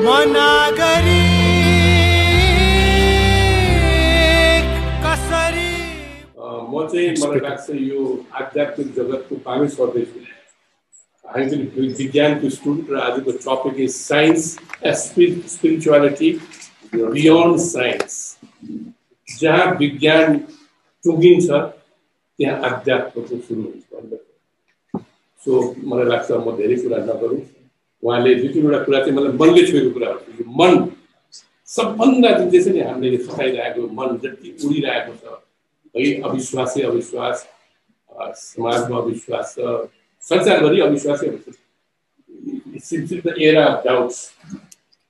मनागरी कसरी म चाहिँ मलाई लाग्छ यो आध्यात्मिक जगतको प्रवेश गर्दैछु। I will be विज्ञानको स्टुडेन्ट र आजको topic is science spirituality beyond science. जहाँ विज्ञान टुङ्गिन्छ त्यहाँ आध्यात्मको सुरु हुन्छ। सो मलाई लाग्छ म धेरै कुरा नगरौँ। उहाँले दुई तिनवटा कुरा चाहिँ मलाई मनले छोएको कुराहरू यो मन सबभन्दा जुन चाहिँ छ नि हामीले सिकाइरहेको मन जति उडिरहेको छ है, अविश्वासै अविश्वास, समाजमा अविश्वास छ, संसारभरि अविश्वासै अविश्वास। Since the era of doubts,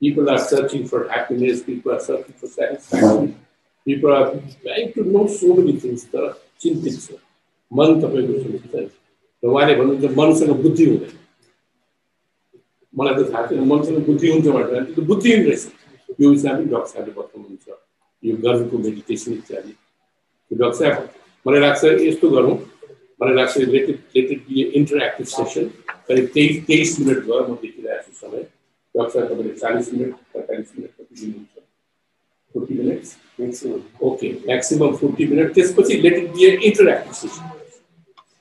people are searching for happiness, people are searching for satisfaction, people are trying to know so many things. तर चिन्तित छ मन तपाईँको चिन्तित छ। र उहाँले भन्नुहुन्छ मनसँग बुद्धि हुँदैन। मलाई त थाहा छैन मनसँग बुद्धि हुन्छ भनेर, त्यो बुद्धिहीन रहेछ। यो विषयमा डक्टर साहबले बताउनुहुन्छ यो गर्नुको मेडिटेसन इत्यादि। डक्टर साहब मलाई लाग्छ यस्तो गरौँ, मलाई लाग्छ let it be interactive session. करिब 23 मिनट भयो म देखिरहेको छु समय। डक्टर साहब तपाईँले 40 मिनट 45 मिनट कति दिनुहुन्छ? 40 minutes maximum. Okay, maximum 40 minute. त्यसपछि let it be interactive session.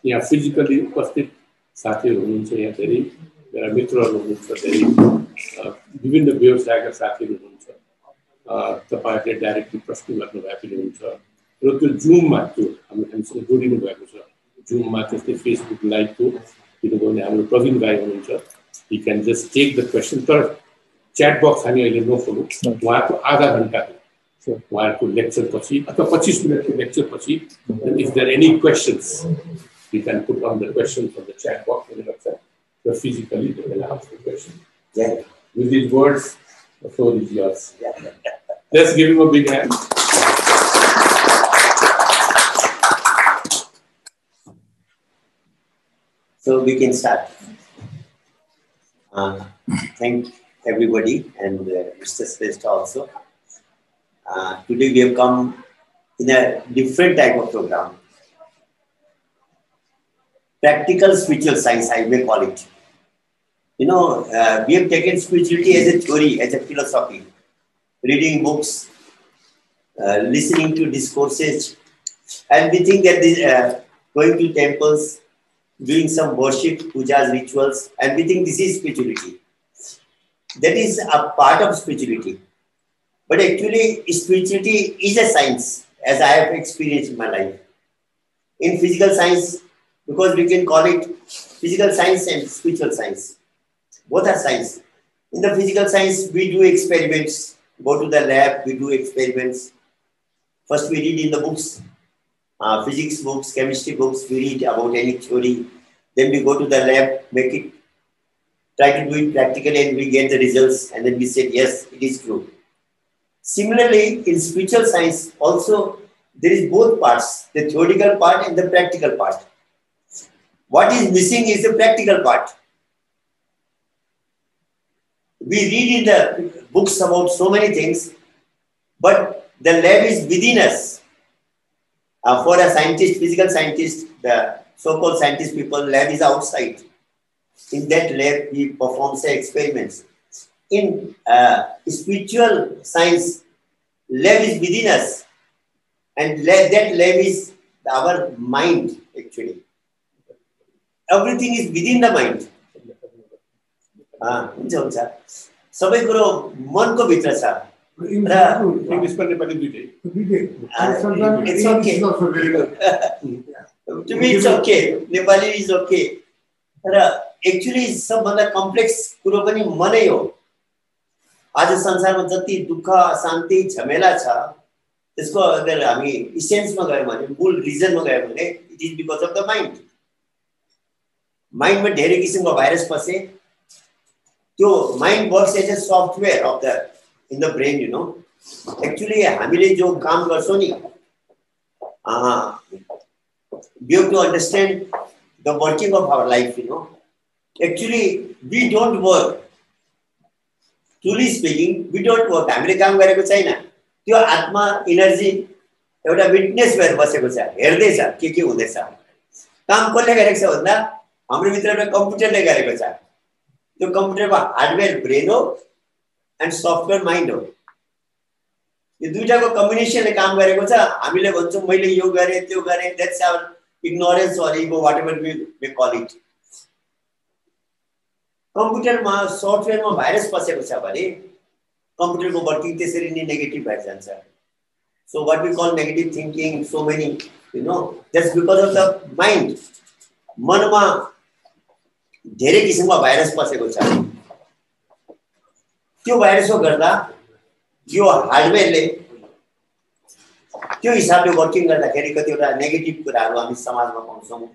यहाँ फिजिकली उपस्थित साथीहरू हुनुहुन्छ, यहाँ धेरै मेरा मित्रहरू हुनुहुन्छ, धेरै विभिन्न व्यवसायका साथीहरू हुनुहुन्छ। तपाईँहरूले डाइरेक्टली प्रश्न गर्नु भएको हुनुहुन्छ र त्यो जुममा त्यो हामीसँग जोडिनु भएको छ। जुममा त्यस्तै फेसबुक लाइभको किनभने हाम्रो प्रवीण भाइ हुनुहुन्छ, he can just take the question. तर च्याट बक्स हामी अहिले नखोलौँ। उहाँको आधा घन्टाको उहाँहरूको लेक्चर पछि अथवा 25 मिनटको लेक्चर पछि if there any questions you can put on the question from the chat box and so physically they will ask the question. Yeah. With these words, the floor is yours. Let's give him a big hand. So we can start. Thank everybody and Mr. Shrestha also. Today we have come in a different type of program. Practical spiritual science, I may call it. You know, we have taken spirituality as a theory, as a philosophy, reading books, listening to discourses, and we think that this, going to temples, doing some worship, pujas, rituals, and we think this is spirituality. That is a part of spirituality. But actually, spirituality is a science, as I have experienced in my life. In physical science, because we can call it physical science and spiritual science. Both are science. In the physical science, we do experiments, go to the lab, we do experiments. First, we read in the books, physics books, chemistry books, we read about any theory. Then we go to the lab, make it, try to do it practically, and we get the results, and then we say, yes, it is true. Similarly, in spiritual science, also, there is both parts, the theoretical part and the practical part. What is missing is the practical part. We read in the books about so many things, but the lab is within us. For a scientist, physical scientist, the so-called scientist people, lab is outside. In that lab, we perform say experiments. In spiritual science, lab is within us, and that lab is our mind actually. Everything is within the mind. सबै कुरो मनको भित्र छ र English पनि नेपाली दुईटै। It's okay. To me it's okay. Nepali is okay. र actually सबभन्दा कम्प्लेक्स कुरो पनि मनै हो। आज संसारमा जति दुःख, शान्ति, झमेला छ, त्यसको अगर हामी इसेन्समा गयौँ भने, मूल रिजनमा गयौँ भने, it is because of the mind. Mind में धेरै किसिमको भाइरस पसे, त्यो mind works as a software of the in the brain, you know. Actually हामीले जो काम गर्छौं नि, we have to understand the working of our life, you know. Actually, we don't work. Truly speaking, we don't work. हामीले काम गरेको छैन। त्यो आत्मा एनर्जी एउटा विटनेस भएर बसेको छ, हेर्दै छ के हुँदैछ। काम कसले गरेको छ भन्दा हाम्रो भित्र एउटा कम्प्युटरले गरेको छ। त्यो कम्प्युटरमा हार्डवेयर ब्रेन हो एन्ड सफ्टवेयर माइन्ड हो। यो दुईटाको कम्बिनेसनले काम गरेको छ। हामीले भन्छौँ मैले यो गरेँ त्यो गरेँ, that's our ignorance or ego, whatever we may call it. कम्प्युटरमा सफ्टवेयरमा भाइरस पसेको छ भने कम्प्युटरको वर्किङ त्यसरी नै नेगेटिभ भएर जान्छ। So what we call negative thinking, so many you know, that's because of the mind. मनमा धेरै किसिमको भाइरस पसेको छ। त्यो भाइरसले गर्दा यो हार्डवेयरले त्यो हिसाबले वर्किङ गर्दाखेरि कतिवटा नेगेटिभ कुराहरू हामी समाजमा पाउँछौँ,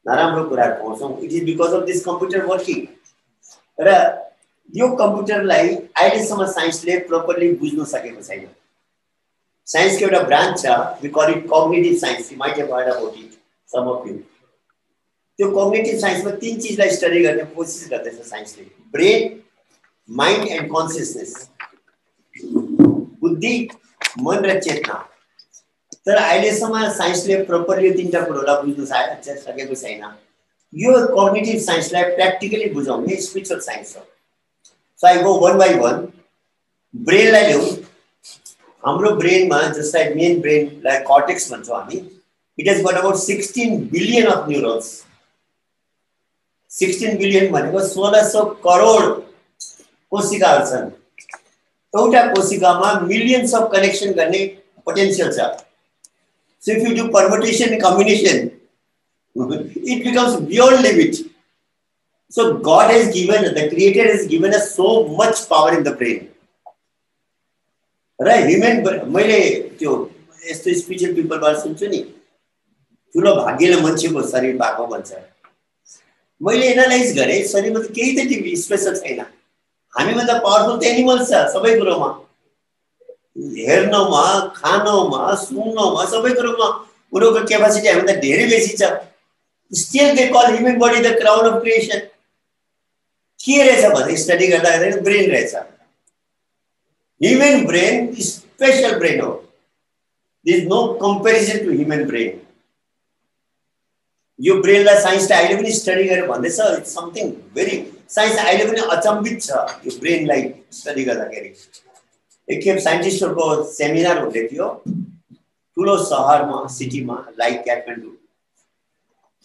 नराम्रो कुराहरू पाउँछौँ। It is because of this computer working. र यो कम्प्युटरलाई अहिलेसम्म साइन्सले प्रपरली बुझ्न सकेको छैन। साइन्सको एउटा ब्रान्च छ, we call it cognitive science, you might have heard about it some of you. त्यो कग्निटिभ साइन्समा 3 चिजलाई स्टडी गर्ने कोसिस गर्दैछ साइन्सले, ब्रेन, माइन्ड एन्ड कन्सियसनेस, बुद्धि, मन र चेतना। तर अहिलेसम्म साइन्सले प्रपरली 3टा कुरोलाई बुझ्न सकेको छैन। यो कग्निटिभ साइन्सलाई प्र्याक्टिकली बुझाउने स्पिरिचुअल साइन्स हो। So I go one by one. ब्रेनलाई ल्याउँ। हाम्रो ब्रेनमा जसलाई मेन ब्रेनलाई कर्टेक्स भन्छौँ हामी, it has got about 16 billion of neurons. 16 billion भनेको 1600 करोड कोशिकाहरू छन्। एउटा कोशिकामा मिलियन्स अफ कनेक्सन गर्ने पोटेन्शियल छ। So if you do permutation and combination, it becomes beyond limit. So God has given, the Creator has given us so much power in the brain. र human, मैले त्यो यस्तो spiritual पिपलबाट सुन्छु नि, ठुलो भाग्यले मान्छेको शरीर भएको भन्छ। मैले एनालाइज गरेँ, शरीरमा त केही त स्पेसल छैन। हामीभन्दा पावरफुल त एनिमल्स छ सबै कुरोमा, हेर्नमा, खानमा, सुन्नमा, सबै कुरोमा उनीहरूको क्यापासिटी हामीभन्दा धेरै बेसी छ। Still they call human body the crown of creation. के रहेछ भने स्टडी गर्दा ब्रेन रहेछ। ह्युमन ब्रेन स्पेशल ब्रेन हो। There is no comparison to human brain. यो ब्रेनलाई साइन्सले अहिले पनि स्टडी गरेर भन्दैछ, इट्स समथिङ भेरी, साइन्स अहिले पनि अचम्बित छ यो ब्रेनलाई स्टडी गर्दाखेरि। एकखेप साइन्टिस्टहरूको सेमिनार हुँदै थियो ठुलो सहरमा, सिटीमा, लाइक काठमाडौँ।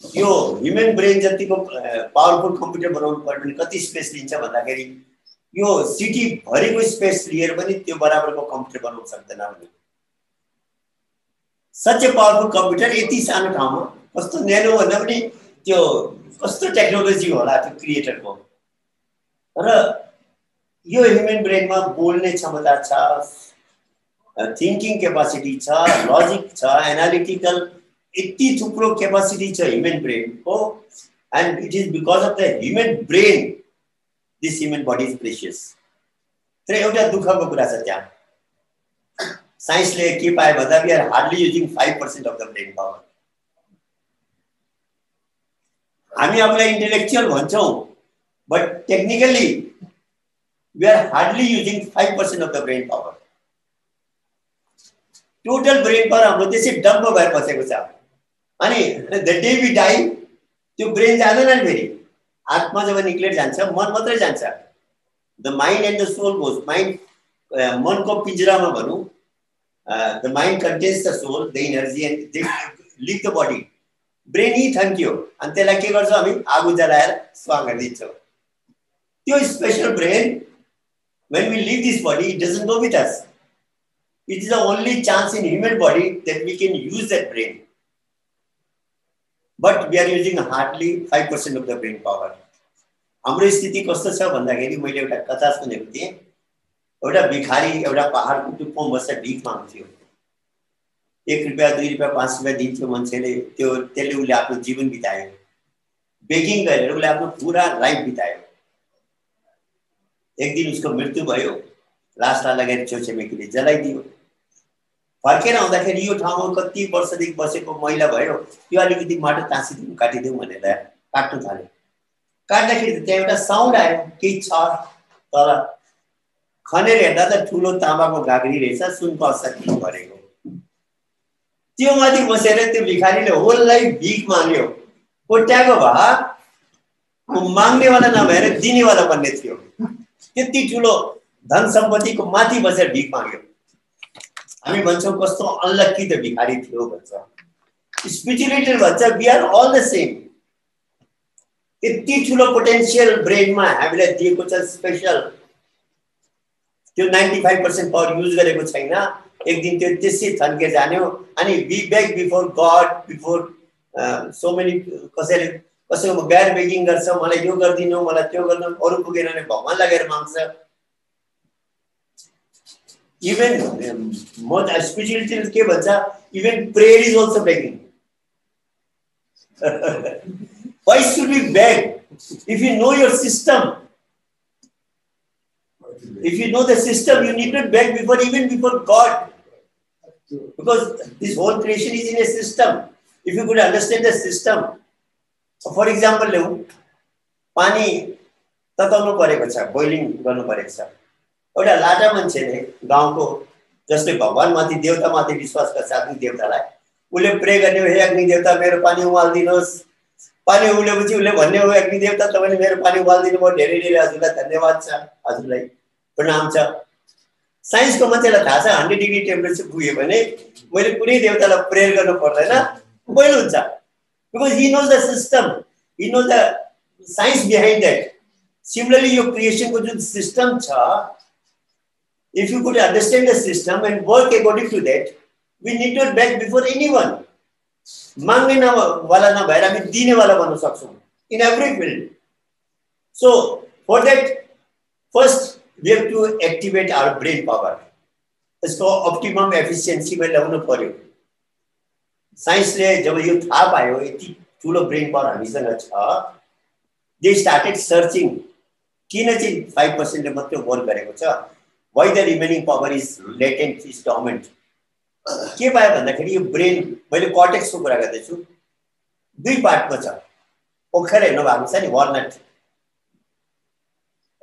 यो ह्युमन ब्रेन जतिको पावरफुल कम्प्युटर बनाउनु पर्यो भने कति स्पेस लिन्छ भन्दाखेरि यो सिटी भरिको स्पेस लिएर पनि त्यो बराबरको कम्प्युटर बनाउन सक्दैन भने। सच ए पावरफुल कम्प्युटर यति सानो ठाउँमा कस्तो न्यानो भन्दा पनि त्यो कस्तो टेक्नोलोजी होला त्यो क्रिएटरको। र यो ह्युमन ब्रेनमा बोल्ने क्षमता छ, थिङ्किङ क्यापासिटी छ, लजिक छ, एनालिटिकल, यति थुप्रो क्यापासिटी छ ह्युमन ब्रेनको। And it is because of the human brain this human body is precious. तर एउटा दुःखको कुरा छ त्यहाँ, साइन्सले के पाए भन्दा we are hardly using 5% of the brain power. हामी आफूलाई इन्टेलेक्चुअल भन्छौँ, but technically we are hardly using 5% of the brain power. Total brain power हाम्रो त्यसै डम्प भएर बसेको छ। अनि द डे वी डाई त्यो ब्रेन जाँदैन फेरि, आत्मा जब निक्लेर जान्छ मन मात्रै जान्छ। The mind and the soul goes. Mind मनको पिंजरामा भनौँ, the mind contains the soul, the energy and they leave the body. Brain यही थन्क्यो अनि त्यसलाई के गर्छौँ हामी, आगो जलाएर स्वाहा गरिदिन्छौँ। त्यो special brain when we leave this body, it doesn't go with us. It is the only chance in human body that we can use that brain. But we are using hardly 5% of the brain power. हाम्रो स्थिति कस्तो छ भन्दाखेरि मैले एउटा कथा सुनेको थिएँ। एउटा भिखारी एउटा पहाडको टुप्पोमा बसेर भिख माग्थ्यो। 1 रुपैयाँ 2 रुपैयाँ 5 रुपैयाँ दिन्थ्यो मान्छेले, त्यसले उसले आफ्नो जीवन बितायो। बेगिङ गरेर उसले आफ्नो पुरा लाइफ बितायो। एक दिन उसको मृत्यु भयो, लासलाई लगेर छेउछिमेकीले जलाइदियो। फर्केर आउँदाखेरि यो ठाउँमा कति वर्षदेखि बसेको मैला भयो, त्यो अलिकति माटो तासिदिउँ काटिदिउँ भनेर काट्नु थाल्यो। काट्दाखेरि त्यहाँ एउटा साउन्ड आयो, केही छ तर खनेर हेर्दा त ठुलो ताँबाको गाग्री रहेछ, सुनको अक्षर भरेको। त्यो माथि बसेर त्यो भिखारीले होललाई भिख माग्यो। कोट्याएको भए माग्नेवाला नभएर दिनेवाला बन्ने थियो। त्यति ठुलो धन सम्पत्तिको माथि बसेर भिख माग्यो हामी भन्छौं कस्तो अनलक्की त भिखारी थियो भन्छ स्पिरिचुअलिटी भन्छ we are all the same यति ठुलो पोटेन्शियल ब्रेनमा हामीलाई दिएको छ स्पेशल त्यो 95% पावर युज गरेको छैन एक दिन त्यो त्यसै थन्के जाने हो अनि we beg before God before so many कसैको गैर बेगिङ गर्छ मलाई यो गर्दिनु मलाई त्यो गर्नु अरु पुगेन भने भगवान लागेर माग्छ इभन म स्पिरिचुअलिटी के भन्छ even prayer is also begging why should we beg if you know your system if you know the system you need not beg even before God because this whole creation is in a system if you could understand the system for example pani तताउनु परेको छ boiling गर्नु परेको छ एउटा लाटा मान्छेले गाउँको जसले भगवान माथि देवता माथि विश्वास गर्छ अग्नि देवतालाई उले प्रे गर्ने हो हे अग्नि देवता मेरो पानी उमाल्दिनुस् पानी उलेपछि उले भन्ने हो अग्नि देवता तपाईले मेरो पानी उमाल्दिनु भयो धेरै धेरै हजुरलाई धन्यवाद छ हजुरलाई प्रणाम छ साइन्सको मान्छेलाई थाहा छ 100 डिग्री टेम्परेचर पुग्यो भने मैले कुनै देवतालाई प्रेयर गर्नु पर्दैन बोइल हुन्छ because he knows the system he knows the science behind that similarly यो क्रिएसनको जुन सिस्टम छ if you could understand the system and work according to that we need not beg before anyone माग्ने वाला नभएर हामी दिने वाला बन्न सक्छौं in every field so for that first we have to activate our brain power यसको optimum efficiency मा ल्याउनु पर्यो साइन्सले जब यो थाहा पायो यति ठूलो ब्रेन पावर हामीसँग छ they started searching किन चाहिँ 5% ले मात्र वर्क गरेको छ why the remaining power is latent is dormant के पायो भन्दाखेरि यो ब्रेन मैले कर्टेक्सको कुरा गर्दैछु दुई पार्टमा छ ओखर हेर्नु भएको छ नि वालनट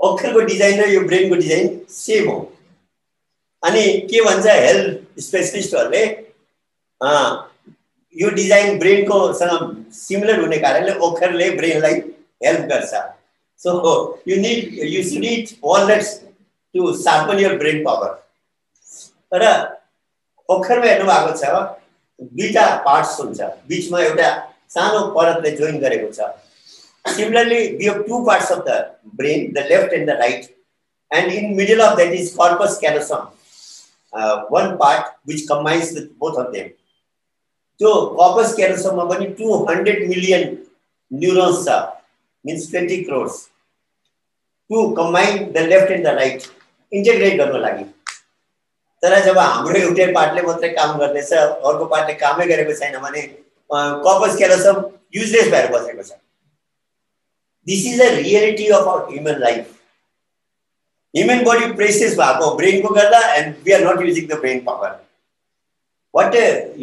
ओखरको डिजाइन र यो ब्रेनको डिजाइन सेम हो अनि के भन्छ हेल्थ स्पेशलिस्टहरुले यो डिजाइन ब्रेनको सँग सिमिलर हुने कारणले ओखरले ब्रेनलाई हेल्प गर्छ so you should eat walnuts to sharpen your brain power तर ओखरमा हेर्नु भएको छ दुईटा पार्ट्स हुन्छ बीचमा एउटा सानो परतले जोइन गरेको छ similarly we have two parts of the brain the left and the right and in middle of that is corpus callosum one part which combines with both of them so corpus callosum मा पनि 200 million neurons छ means 20 crores to combine the left and the right integrate गर्नु लागि तर जब हाम्रो एउटै पार्टले मात्रै काम गर्दैछ अर्को पार्टले कामै गरेको छैन भने कर्पस क्यालोसम युजलेस भएर बसेको छ this is a reality of our human life human body precious भएको ब्रेनको गर्दा and we are not using the brain power what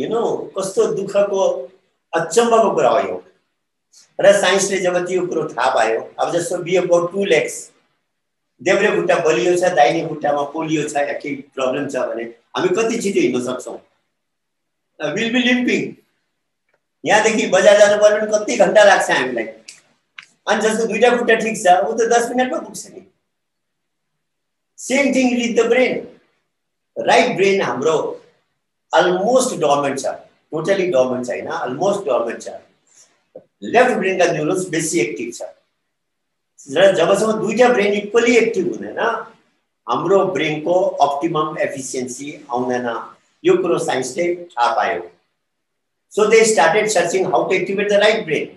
you know कस्तो दुःखको अचम्मको कुरा हो यो र साइन्सले जब त्यो कुरो थाहा पायो अब जस्तो we have got two legs देब्रे खुट्टा बलियो छ दाहिने खुट्टामा पोलियो छ या केही प्रब्लम छ भने हामी कति छिटो हिँड्न सक्छौं विल बी लिम्पिङ यहाँदेखि बजार जानु पर्यो भने कति घण्टा लाग्छ हामीलाई अनि जसको दुईटा खुट्टा ठीक छ उ त 10 मिनेटमा पुग्छ नि same thing with the brain right brain हाम्रो अलमोस्ट डोर्मेन्ट छ टोटली डोर्मेन्ट छैन अलमोस्ट डोर्मेन्ट छ लेफ्ट ब्रेनका न्यूरोन्स बेसी एक्टिभ छ र जबसम्म दुईटा ब्रेन इक्वली एक्टिभ हुँदैन हाम्रो ब्रेनको अप्टिमम एफिसिएन्सी आउँदैन यो कुरो साइन्सले थाहा पायो so they started searching how to activate the right brain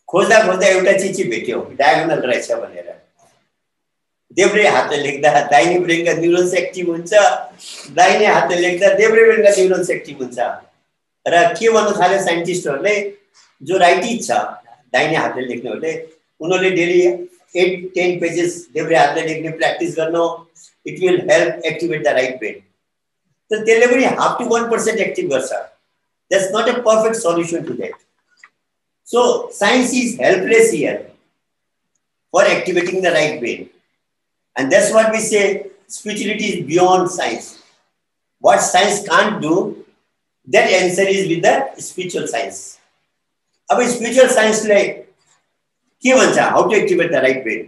खोज्दा खोज्दा एउटा चिज भेट्यो डायगोनल रहेछ भनेर देब्रे हातले लेख्दा दाहिने ब्रेनका न्यूरोन्स एक्टिभ हुन्छ दाहिने हातले लेख्दा देब्रे ब्रेनका न्यूरोन्स एक्टिभ हुन्छ र के भन्नु थाल्यो साइन्टिस्टहरुले जो राइटिज छ दाहिने हातले लेख्नेहरुले उनीहरुले डेली 8-10 पेजेस देब्रे हातले लेख्ने प्र्याक्टिस गर्नु it will help activate the right brain त त्यसले पनि हाफ टु 1% एक्टिभ गर्छ that's not a perfect solution to that so science is helpless here for activating the right brain and that's what we say spirituality is beyond science what science can't do that answer is with the spiritual science अब spiritual science ले के भन्छ how to activate the right brain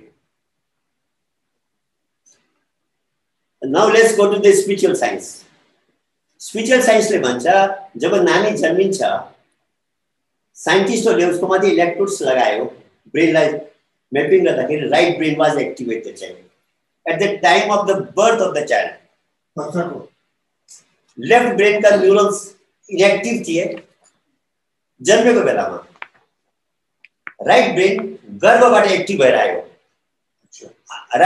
now let's go to the spiritual science. Spiritual साइन्सले भन्छ जब नानी जन्मिन्छ साइन्टिस्टहरूले उसको माथि इलेक्ट्रोड्स लगायो ब्रेनलाई म्यापिङ गर्दाखेरि right brain was activated child at the time of the birth of the child. Left brain का न्यूरॉन्स इनएक्टिव थिए जन्मेको बेलामा. राइट ब्रेन गर्भबाट एक्टिभ भएर आयो र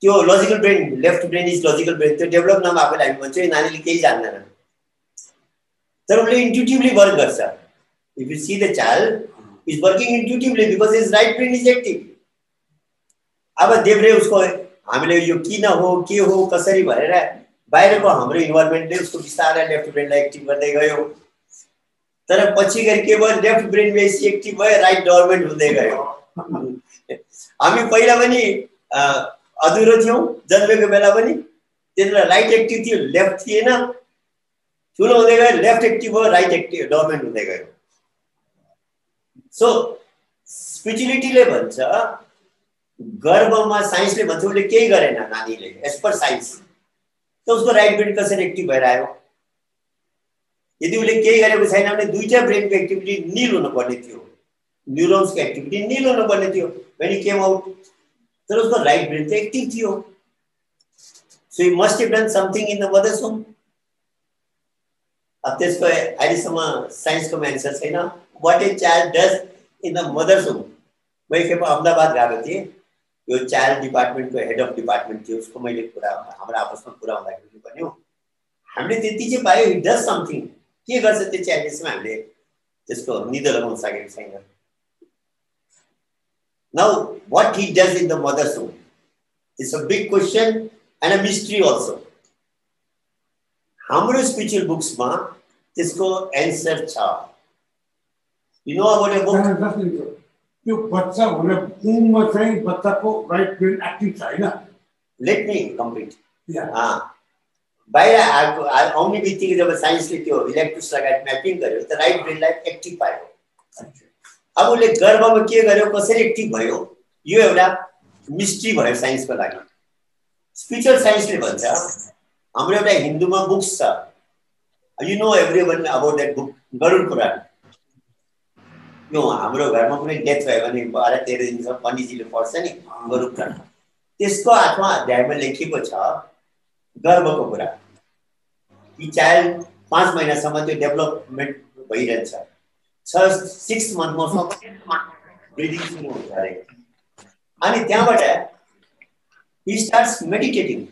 त्यो logical brain left brain is logical brain त्यो डेभलप नभएकोले हामी भन्छौँ नानीले केही जान्दैन तर उसले इन्ट्युटिभली वर्क गर्छ. If you see the child is working intuitively because his right brain is active. अब देब्रे उसको हामीले यो किन हो के हो कसरी भनेर बाहिरको हाम्रो इन्भाइरोमेन्टले उसको बिस्तारै लेफ्ट ब्रेनलाई एक्टिभ गर्दै गयो तर पछि गएर के भयो लेफ्ट ब्रेन बेसी एक्टिभ भयो राइट डोर्मेन्ट हुँदै गयो. हामी पहिला पनि अधुरो थियौँ जन्मेको बेला पनि त्यतिबेला राइट एक्टिभ थियो लेफ्ट थिएन. ठुलो हुँदै गयो लेफ्ट एक्टिभ भयो राइट एक्टिभ डोर्मेन्ट हुँदै गयो. सो स्पिरिचुअलिटीले भन्छ गर्भमा साइन्सले भन्छ उसले केही गरेन नानीले एज पर साइन्स त उसको राइट ब्रेन कसरी एक्टिभ भएर आयो. यदि उसले केही गरेको छैन भने दुईटा ब्रेनको एक्टिभिटी निल हुनुपर्ने थियो न्युरोन्सको एक्टिभिटी निल हुनुपर्ने थियो व्हेन ही केम आउट तर उसको राइट ब्रेन त एक्टिभ थियो. So he must have done something in the mother's home. अब त्यसको अहिलेसम्म साइन्सको एन्सर छैन what a child does in the mother's home. म एकखेप अहमदाबाद गएको थिएँ यो चाइल्ड डिपार्टमेन्टको हेड अफ डिपार्टमेन्ट थियो उसको मैले कुरा हाम्रो आपसमा कुरा हुँदाखेरि भन्यो हामीले त्यति चाहिँ पायो ही डज समथिङ के गर्छ त्यो चाहिँ अहिलेसम्म हामीले त्यसको निदो लगाउन सकेको छैन. Now what he does in the mother's home it's a big question and a mystery also. हाम्रो स्पिरिचुअल बुक्समा त्यसको एन्सर छ. You know about a book त्यो बच्चा हुने उममा चाहिँ बच्चाको राइट ब्रेन एक्टिभ छ हैन. Let me complete. बाहिर आउने बित्तिकै जब साइन्सले त्यो इलेक्ट्रोड्स लगाएर म्यापिङ गर्यो त राइट ब्रेनलाई एक्टिभ पायो. अब उसले गर्भमा के गर्यो कसरी एक्टिभ भयो यो एउटा मिस्ट्री भयो साइन्सको लागि. स्पिरिचुअल साइन्सले भन्छ हाम्रो एउटा हिन्दूमा बुक्स छ you know everyone about that book Garuda Purana. यो हाम्रो घरमा कुनै डेथ भयो भने 12-13 दिनसम्म पण्डितजीले पढ्छ नि गरुड पुराण. त्यसको 8वां अध्यायमा लेखिएको छ गर्भको कुरा. यी चाइल्ड 5 महिनासम्म त्यो डेभलपमेन्ट भइरहन्छ. 6 मन्थमा ब्रिदिङ सुरु हुन्छ अरे अनि त्यहाँबाट ही स्टार्ट्स मेडिटेटिङ.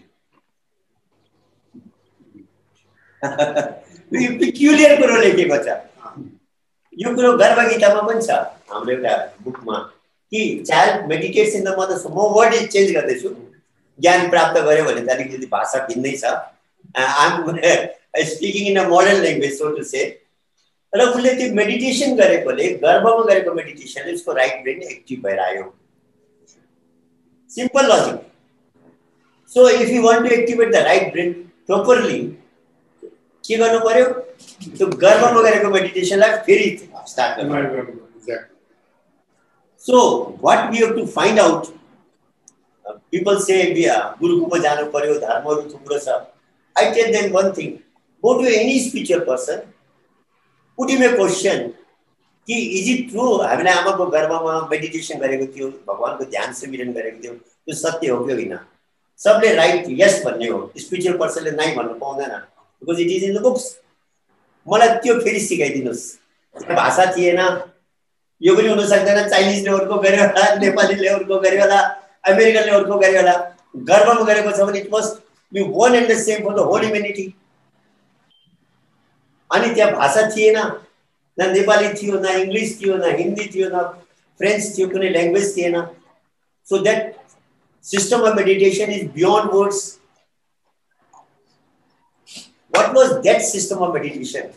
पिक्युलियर कुरो लेखेको छ. यो कुरो गर्भ गीतामा पनि छ हाम्रो एउटा बुकमा कि child meditates in the mother's home. म वर्ड चेन्ज गर्दैछु ज्ञान प्राप्त गर्यो भने त अलिकति भाषा भिन्दै छ. I am speaking in a modern language so to say. र उसले त्यो मेडिटेसन गरेकोले गर्भमा गरेको मेडिटेसनले उसको राइट ब्रेन एक्टिभ भएर आयो. Simple logic. So if you want to activate the right brain properly के गर्नु पर्यो त्यो गर्भमा गरेको मेडिटेसनलाई फेरि स्टार्ट गर्नु. So what we have to find out people say गुरुकुलमा जानु पर्यो धर्महरू थुप्रो छ. I tell them one thing, go to any spiritual person, put him a question कि is it true हामीले आमाको गर्भमा मेडिटेसन गरेको थियो भगवानको ध्यान सिमरन गरेको थियो त्यो सत्य हो कि होइन. सबले राइट यस भन्ने हो. स्पिरिचुअल पर्सनले नाइ भन्नु पाउँदैन because it is in the books. मलाई त्यो फेरि सिकाइदिनुहोस्. भाषा थिएन यो पनि हुन सक्दैन चाइनिजले अर्को गर्यो होला नेपालीले अर्को गर्यो होला अमेरिकनले अर्को गर्यो होला. गर्भमा गरेको छ भने it must be one and the same for the whole humanity. अनि त्यहाँ भाषा थिएन न नेपाली थियो न इङ्ग्लिस थियो न हिन्दी थियो न फ्रेन्च थियो कुनै ल्याङ्ग्वेज थिएन. So that system of meditation is beyond words. What was that system of meditation?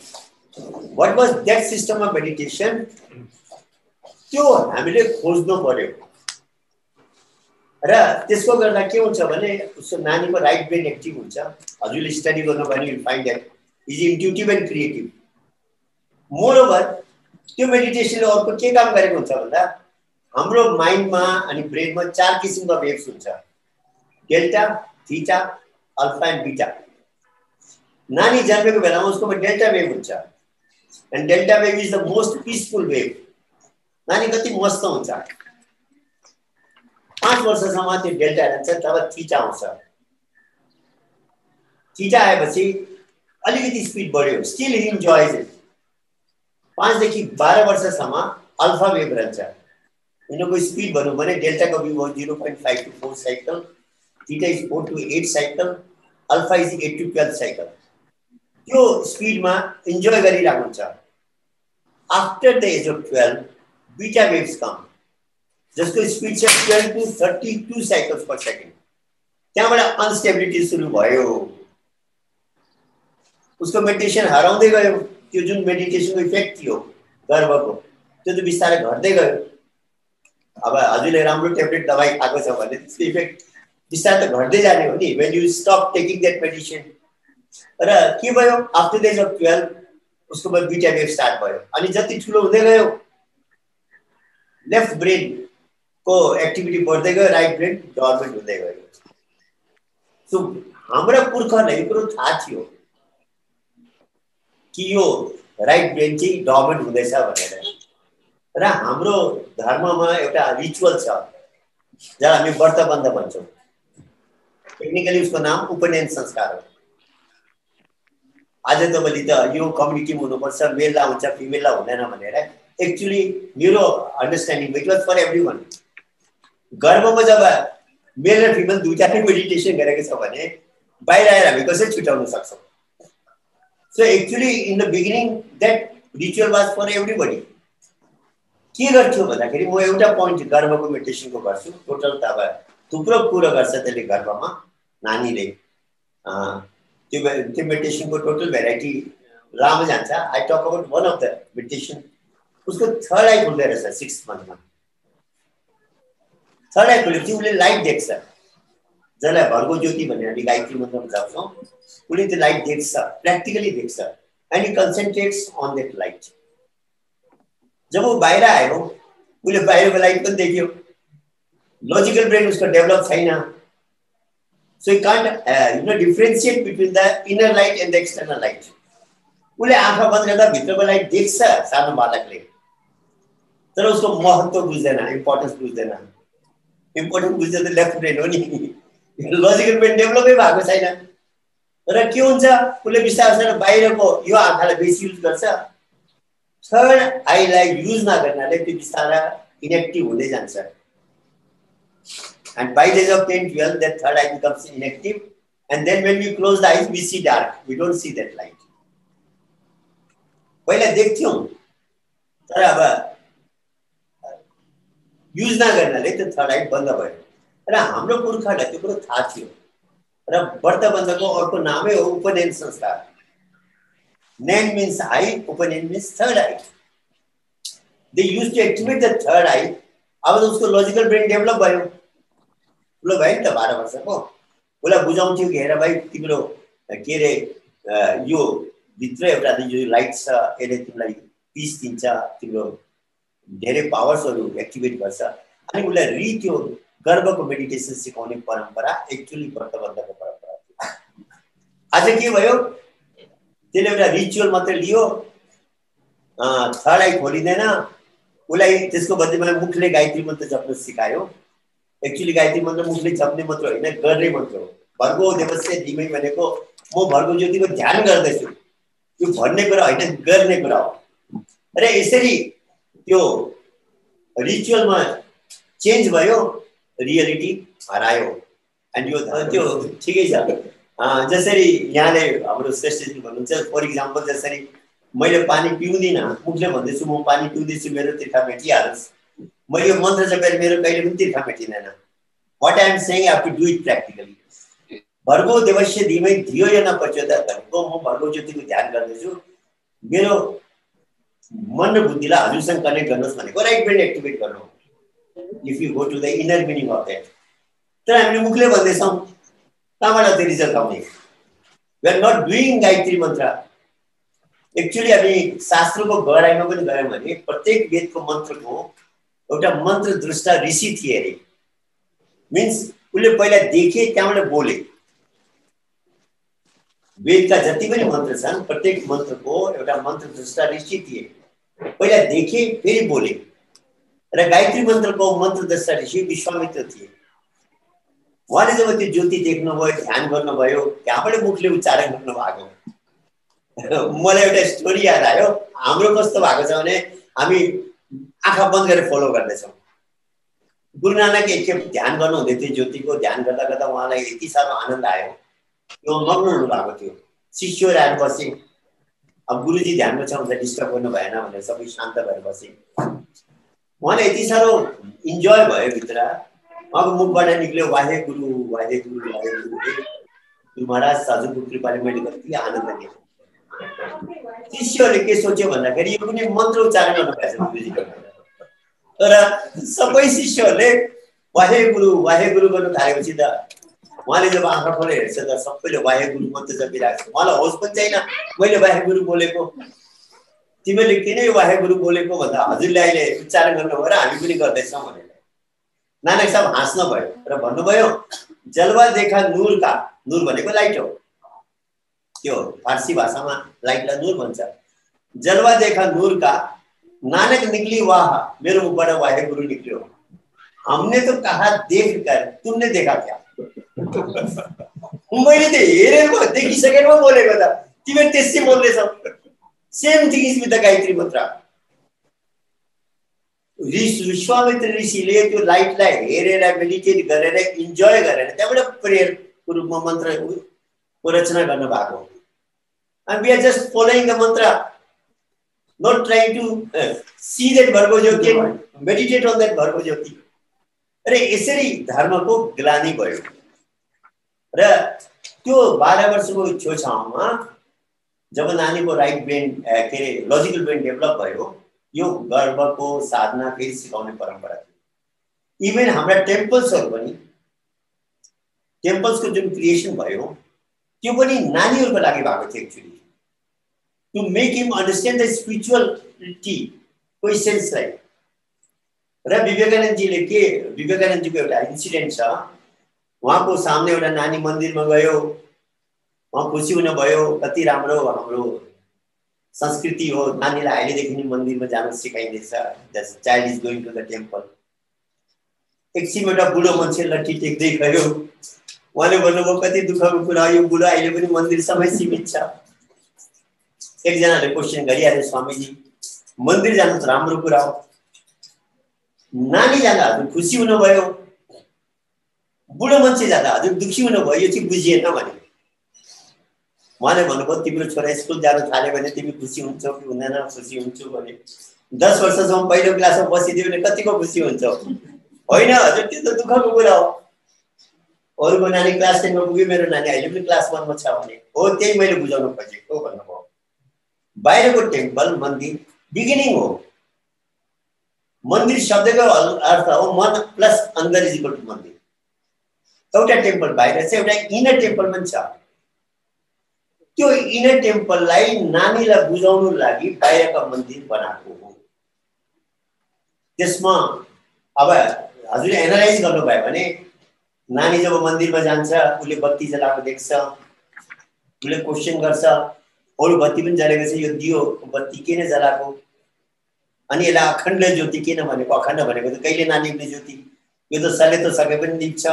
What was that system of meditation? त्यो हामीले खोज्नु पर्यो र त्यसको गर्दा के हुन्छ भने उसको नानीको राइट ब्रेन एक्टिभ हुन्छ. हजुरले स्टडी गर्नु भने you find that is intuitive and creative. Moreover त्यो मेडिटेसनले अर्को के काम गरेको हुन्छ भन्दा हाम्रो माइन्डमा अनि ब्रेनमा 4 किसिमका वेभ्स हुन्छ. Delta, theta, alpha and beta नानी जन्मेको बेलामा उसकोमा डेल्टा वेभ हुन्छ and delta wave is the most peaceful wave नानी कति मस्त हुन्छ 5 वर्षसम्म त्यो डेल्टा रहन्छ तब थीटा आउँछ थीटा आएपछि अलिकति स्पिड बढ्यो स्टिल ही इन्जॉयज इट 5 देखि 12 वर्षसम्म अल्फा वेभ रहन्छ यिनको स्पिड भनौं भने डेल्टा को भी 0.5 to 4 cycle theta is 4 to 8 cycle alpha is 8 to 12 cycle त्यो स्पिडमा इन्जॉय गरिरहेको हुन्छ after the age of 12 beta waves come जसको स्पिड छ 12 to 32 साइकल्स पर सेकेन्ड त्यहाँबाट अनस्टेबिलिटी सुरु भयो उसको मेडिटेसन हराउँदै गयो त्यो जुन मेडिटेसनको इफेक्ट थियो गर्भको त्यो त बिस्तारै घट्दै गयो अब हजुरले राम्रो ट्याब्लेट दबाई खाएको छ भने त्यसको इफेक्ट बिस्तारै त घट्दै जाने हो नि when you stop taking that medicine र के भयो आफ्टर द एज अफ 12 उसको बाद बीटा वेभ स्टार्ट भयो अनि जति ठुलो हुँदै गयो लेफ्ट ब्रेन को एक्टिभिटी बढ्दै गयो राइट ब्रेन डोर्मेन्ट हुँदै गयो सो हाम्रो पुर्खालाई कुरो थाहा थियो कि यो राइट ब्रेन चाहिँ डोर्मेन्ट हुँदैछ भनेर र हाम्रो धर्ममा एउटा रिचुअल छ जहाँ हामी व्रत बन्ध भन्छौं टेक्निकली उसको नाम उपनयन संस्कार हो आज तपाईले त यो कम्युनिटीमा हुनुपर्छ मेलला हुन्छ फिमेलला हुँदैन भनेर एक्चुअली मेरो understanding it was for everyone गर्भमा जब मेल र फिमेल दुईटाकै मेडिटेसन गरेको छ भने बाहिर आएर हामी कसरी छुटाउन सक्छौं so actually in the beginning that ritual was for everybody के गर्थ्यो भन्दाखेरि म एउटा पोइन्ट गर्भको मेडिटेसनको गर्छु टोटल त अब थुप्रो कुरा गर्छ त्यसले गर्भमा नानीले त्यो मेडिटेसनको टोटल भेराइटी लामो जान्छ I talk about one of the meditation उसको थर्ड आई खुल्दै रहेछ 6 मन्थमा थर्ड आई खुलेपछि उसले लाइट देख्छ जसलाई भर्गो ज्योति भनेर हामी गायत्री मन्त्रमा जान्छौँ उसले त्यो लाइट देख्छ प्र्याक्टिकली देख्छ and he concentrates on that light जब वो बाहिर आयो उसले बाहिरको लाइट पनि देख्यो लजिकल ब्रेन उसको डेभलप छैन so you can't differentiate between the inner light and the external light उसले आँखा बन्द गर्दा भित्रको लाइट देख्छ सानो बालकले तर उसको महत्त्व बुझ्दैन इम्पोर्टेन्स बुझ्दैन इम्पोर्टेन्स बुझ्दैन त लेफ्ट ब्रेन हो नि लजिकल ब्रेन डेभलपै भएको छैन र के हुन्छ उसले बिस्तारै बाहिरको यो आँखालाई बेसी युज गर्छ थर्ड आईलाई युज नगर्नाले त्यो बिस्तारै इनेक्टिभ हुँदै जान्छ and by the age of 10-12 that third eye becomes inactive and then when we close the eyes we see dark we don't see that light पहिला देख्थ्यौं तर अब युज नगर्नाले त्यो थर्ड आई बन्द भयो र हाम्रो पुर्खालाई त्यो कुरो थाहा थियो र व्रत बन्धको अर्को नामै हो उपनयन संस्कार Nain means eye, उपनयन means third eye. They used to activate the third eye. अब उसको लजिकल ब्रेन डेभलप भयो ठुलो भयो नि त 12 वर्षको उसलाई बुझाउँथ्यो कि हेर भाइ तिम्रो के रे यो भित्र एउटा यो लाइट छ यसले तिमीलाई पिस दिन्छ तिम्रो धेरै पावर्सहरु एक्टिभेट गर्छ अनि उसलाई त्यो गर्भको मेडिटेसन सिकाउने परम्परा एक्चुअली व्रतबन्धको परम्परा थियो आज के भयो त्यसले एउटा रिचुअल मात्र लियो थर्ड आई खोलिदैन उसलाई त्यसको बदलीमा मुखले गायत्री मन्त्र जप्न सिकायो एक्चुअली गायत्री मन्त्र मुखले जप्ने मात्र होइन गर्ने मन्त्र हो भर्गो देवस्य धीमै भनेको म भर्गो ज्योतिको ध्यान गर्दैछु यो भन्ने कुरा होइन गर्ने कुरा हो र यसरी त्यो रिचुअलमा चेन्ज भयो रियलिटी हरायो एन्ड यो त्यो ठिकै छ जसरी यहाँले हाम्रो श्रेष्ठजी भन्नुहुन्छ फर इक्जाम्पल जसरी मैले पानी पिउँदिन मुखले भन्दैछु म पानी पिउँदैछु मेरो तिर्खा मेटिहाल्छ मैले यो मन्त्र जपेर मेरो कहिले पनि तिर्खा मेटिँदैन what I am saying I have to do it practically भर्गो देवस्य धीमै धियो यो न प्रचोदयात् भनेको म भर्गो ज्योतिको ध्यान गर्दैछु मेरो मन र बुद्धिलाई हजुरसँग कनेक्ट गर्नुहोस् भनेको राइट ब्रेन एक्टिभेट गर्नु if you go to the inner meaning of that तर हामीले मुखले भन्दैछौँ कहाँबाट त्यो रिजल्ट आउने we are not doing Gayatri mantra actually हामी शास्त्रको गहराइमा पनि गयौँ भने प्रत्येक वेदको मन्त्रको एउटा मन्त्र दृष्टा ऋषि थिए अरे मिन्स उसले पहिला देखे त्यहाँबाट बोले वेदका जति पनि मन्त्र छन् प्रत्येक मन्त्रको एउटा मन्त्र दृष्टा ऋषि थिए, पहिला देखे फेरि बोले। र गायत्री मन्त्रको मन्त्र दृष्टा ऋषि विश्वामित्र थिए। उहाँले जब त्यो ज्योति देख्नुभयो, ध्यान गर्नुभयो, त्यहाँबाट मुखले उच्चारण गर्नुभएको। मलाई एउटा स्टोरी याद आयो। हाम्रो कस्तो भएको छ भने हामी आँखा बन्द गरेर फलो गर्दैछौँ। गुरु नानक एकखेप ध्यान गर्नु हुँदै थियो, ज्योतिको ध्यान गर्दा गर्दा उहाँलाई यति साह्रो आनन्द आयो, त्यो मग्न हुनु भएको थियो। शिष्यहरू आएर बसे। अब गुरुजी ध्यानमा छ भने डिस्टर्ब गर्नु भएन भनेर सबै शान्त भएर बसे। उहाँले यति साह्रो इन्जोय भयो भित्र। उहाँको मुखबाट निक्ल्यो वाहे गुरु वाहे गुरु वाहे गुरु। गुरु महाराज साधुको कृपाले मैले कति आनन्द लिएँ। शिष्यहरूले के सोच्यो भन्दाखेरि यो कुनै मन्त्र उच्चारण गर्नु पाएछ गुरुजीको, तर सबै शिष्यहरूले वाहे गुरु गर्नु थालेपछि त उहाँले जब आँखा खोलेर हेर्छ त सबैले वाहे गुरु मात्रै जपिरहेको छ। उहाँलाई होस पनि छैन मैले वाहे गुरु बोलेको, तिमीले किन वाहे गुरु बोलेको भन्दा हजुरले अहिले उच्चारण गर्नुभयो र हामी पनि गर्दैछौँ भनेर नानक साहब हाँस्नु भयो र भन्नुभयो जलवा देखा नूर का, नूर भनेको लाइट हो, त्यो फारसी भाषामा लाइटलाई नूर भन्छ। जलवा देखा नूर का नानक निकली वाह, मेरो मुखबाट वाहे गुरु निक्ल्यो। हमने तो कहा देख कर, तुमने देखा क्या? मैले त हेरेर देखिसकेर बोलेको त, तिमीले त्यसै बोल्दैछौ। Same thing is with the Gayatri mantra. Vishwamitra ऋषिले त्यो लाइटलाई हेरेर मेडिटेट गरेर इन्जोय गरेर त्यहाँबाट प्रेयरको रूपमा मन्त्रको रचना गर्नु भएको। And we are just following the mantra, not trying to see that भर्गो ज्योति, मेडिटेट अन द्याट भर्गो ज्योति। र यसरी धर्मको ग्लानी भयो। र त्यो 12 वर्षको छेउछाउमा जब नानीको राइट ब्रेन के अरे लजिकल ब्रेन डेभलप भयो, यो गर्वको साधना फेरि सिकाउने परम्परा थियो। इभन हाम्रा टेम्पल्सहरू पनि, टेम्पल्सको जुन क्रिएसन भयो त्यो पनि नानीहरूको लागि भएको थियो actually, to make him understand the spirituality को इसेन्सलाई। र विवेकानन्दजीको एउटा इन्सिडेन्ट छ। उहाँको सामने एउटा नानी मन्दिरमा गयो, उहाँ खुसी हुनुभयो, कति राम्रो हाम्रो संस्कृति हो, नानीलाई अहिलेदेखि नै मन्दिरमा जान सिकाइँदैछ। The child is going to the temple. एकछिन एउटा बुढो मान्छे लट्ठी टेक्दै गयो। उहाँले भन्नुभयो कति दुःखको कुरा, यो बुढो अहिले पनि मन्दिरसँगै सीमित छ। एकजनाले क्वेसन गरिहाल्यो, स्वामीजी मन्दिर जानु त राम्रो कुरा हो, नानी जाँदा हजुर खुसी हुनुभयो, बुढो मान्छे जाँदा हजुर दुखी हुनुभयो, यो चाहिँ बुझिएन भने। उहाँले भन्नुभयो तिम्रो छोरा स्कुल जानु थाल्यो भने तिमी खुसी हुन्छौ कि हुँदैन? खुसी हुन्छु भने। 10 वर्षसम्म पहिलो क्लासमा बसिदियो भने कतिको खुसी हुन्छौ? होइन हजुर त्यो त दुःखको कुरा हो। अरूको नानी क्लास 10 मा पुग्यो, मेरो नानी अहिले पनि क्लास 1 मा छ भने हो, त्यही मैले बुझाउन खोजेको भन्नुभयो। बाहिरको टेम्पल मन्दिर बिगिनिङ हो। मन्दिर शब्दको अर्थ हो मन प्लस अन्दर इज इक्वल टु मन्दिर। एउटा टेम्पल बाहिर छ, एउटा इनर टेम्पल पनि छ। त्यो इनर टेम्पललाई नानीलाई बुझाउनु लागि बाहिरका मन्दिर बनाएको हो। त्यसमा अब हजुरले एनालाइज गर्नुभयो भने नानी जब मन्दिरमा जान्छ उसले बत्ती जलाएको देख्छ, उसले क्वेसन गर्छ अरू बत्ती पनि जलेको छ, यो दियो बत्ती किन जलाएको? अनि यसलाई अखण्ड ज्योति किन भनेको? अखण्ड भनेको त कहिले नानिने ज्योति, यो त सलेतो सके पनि निप्छ,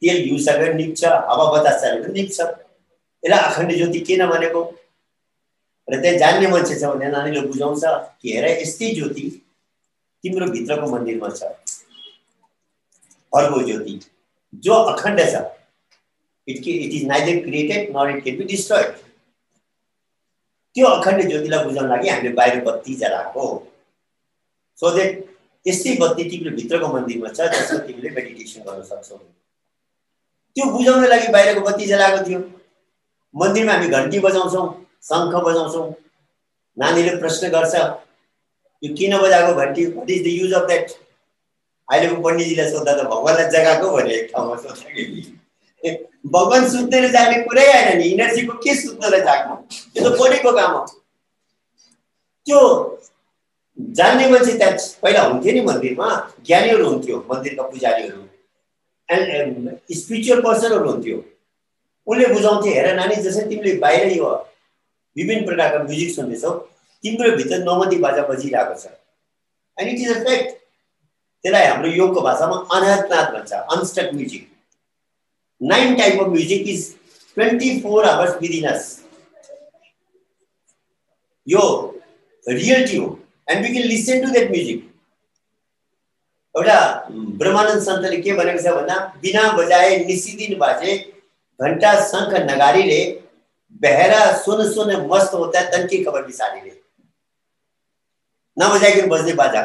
तेल घिउ सके पनि निप्छ, हावा बतास चले पनि निप्छ। यसलाई अखण्ड ज्योति किन भनेको? र त्यहाँ जान्ने मान्छे छ भने नानीले बुझाउँछ कि हेर यस्तै ज्योति तिम्रो भित्रको मन्दिरमा छ, अर्को ज्योति जो अखण्ड छ। It is neither created nor it can be destroyed. त्यो अखण्ड ज्योतिलाई बुझाउन लागि हामीले बाहिर बत्ती जलाएको, सो द्याट त्यस्तै बत्ती तिम्रो भित्रको मन्दिरमा छ जसमा तिमीले मेडिटेसन गर्न सक्छौ। त्यो बुझाउन लागि बाहिरको बत्ती जलाएको थियो। मन्दिरमा हामी घन्टी बजाउँछौँ, शङ्ख बजाउँछौँ। नानीले प्रश्न गर्छ यो किन बजाएको घन्टी, what is the use of that? अहिलेको पण्डितजीलाई सोद्धा त भगवानलाई जगाएको भने एक ठाउँमा सोध्दाखेरि भगवान सुत्दैन जाने कुरै आएन नि, इनर्जीको के सुत्नलाई जाग्नु, त्यो त पढेको काम हो। त्यो जान्ने मान्छे त्यहाँ पहिला हुन्थ्यो नि मन्दिरमा, ज्ञानीहरू हुन्थ्यो, मन्दिरका पुजारीहरू एन्ड स्पिरिचुअल पर्सनहरू हुन्थ्यो। उनले बुझाउँथे, हेर नानी, जसरी तिमीले बाहिर यो विभिन्न प्रकारका म्युजिक सुन्दैछौ, तिम्रो भित्र नौमती बाजा बजिरहेको छ। And it is a fact. त्यसलाई हाम्रो योगको भाषामा अनाहतनाद भन्छ, unstuck music. 9 type of music is 24 hours within us. यो रियलिटी हो, and we can listen to that music. एउटा ब्रह्मानन्द सन्तले के भनेको छ भन्दा, बिना बजाए निसिदिन बाजे, घंटा शंख नगारीले, बहरा सुन सुन मस्त होता है तन की खबर बिसारीले। नबजाइकन बज्ने बाजा,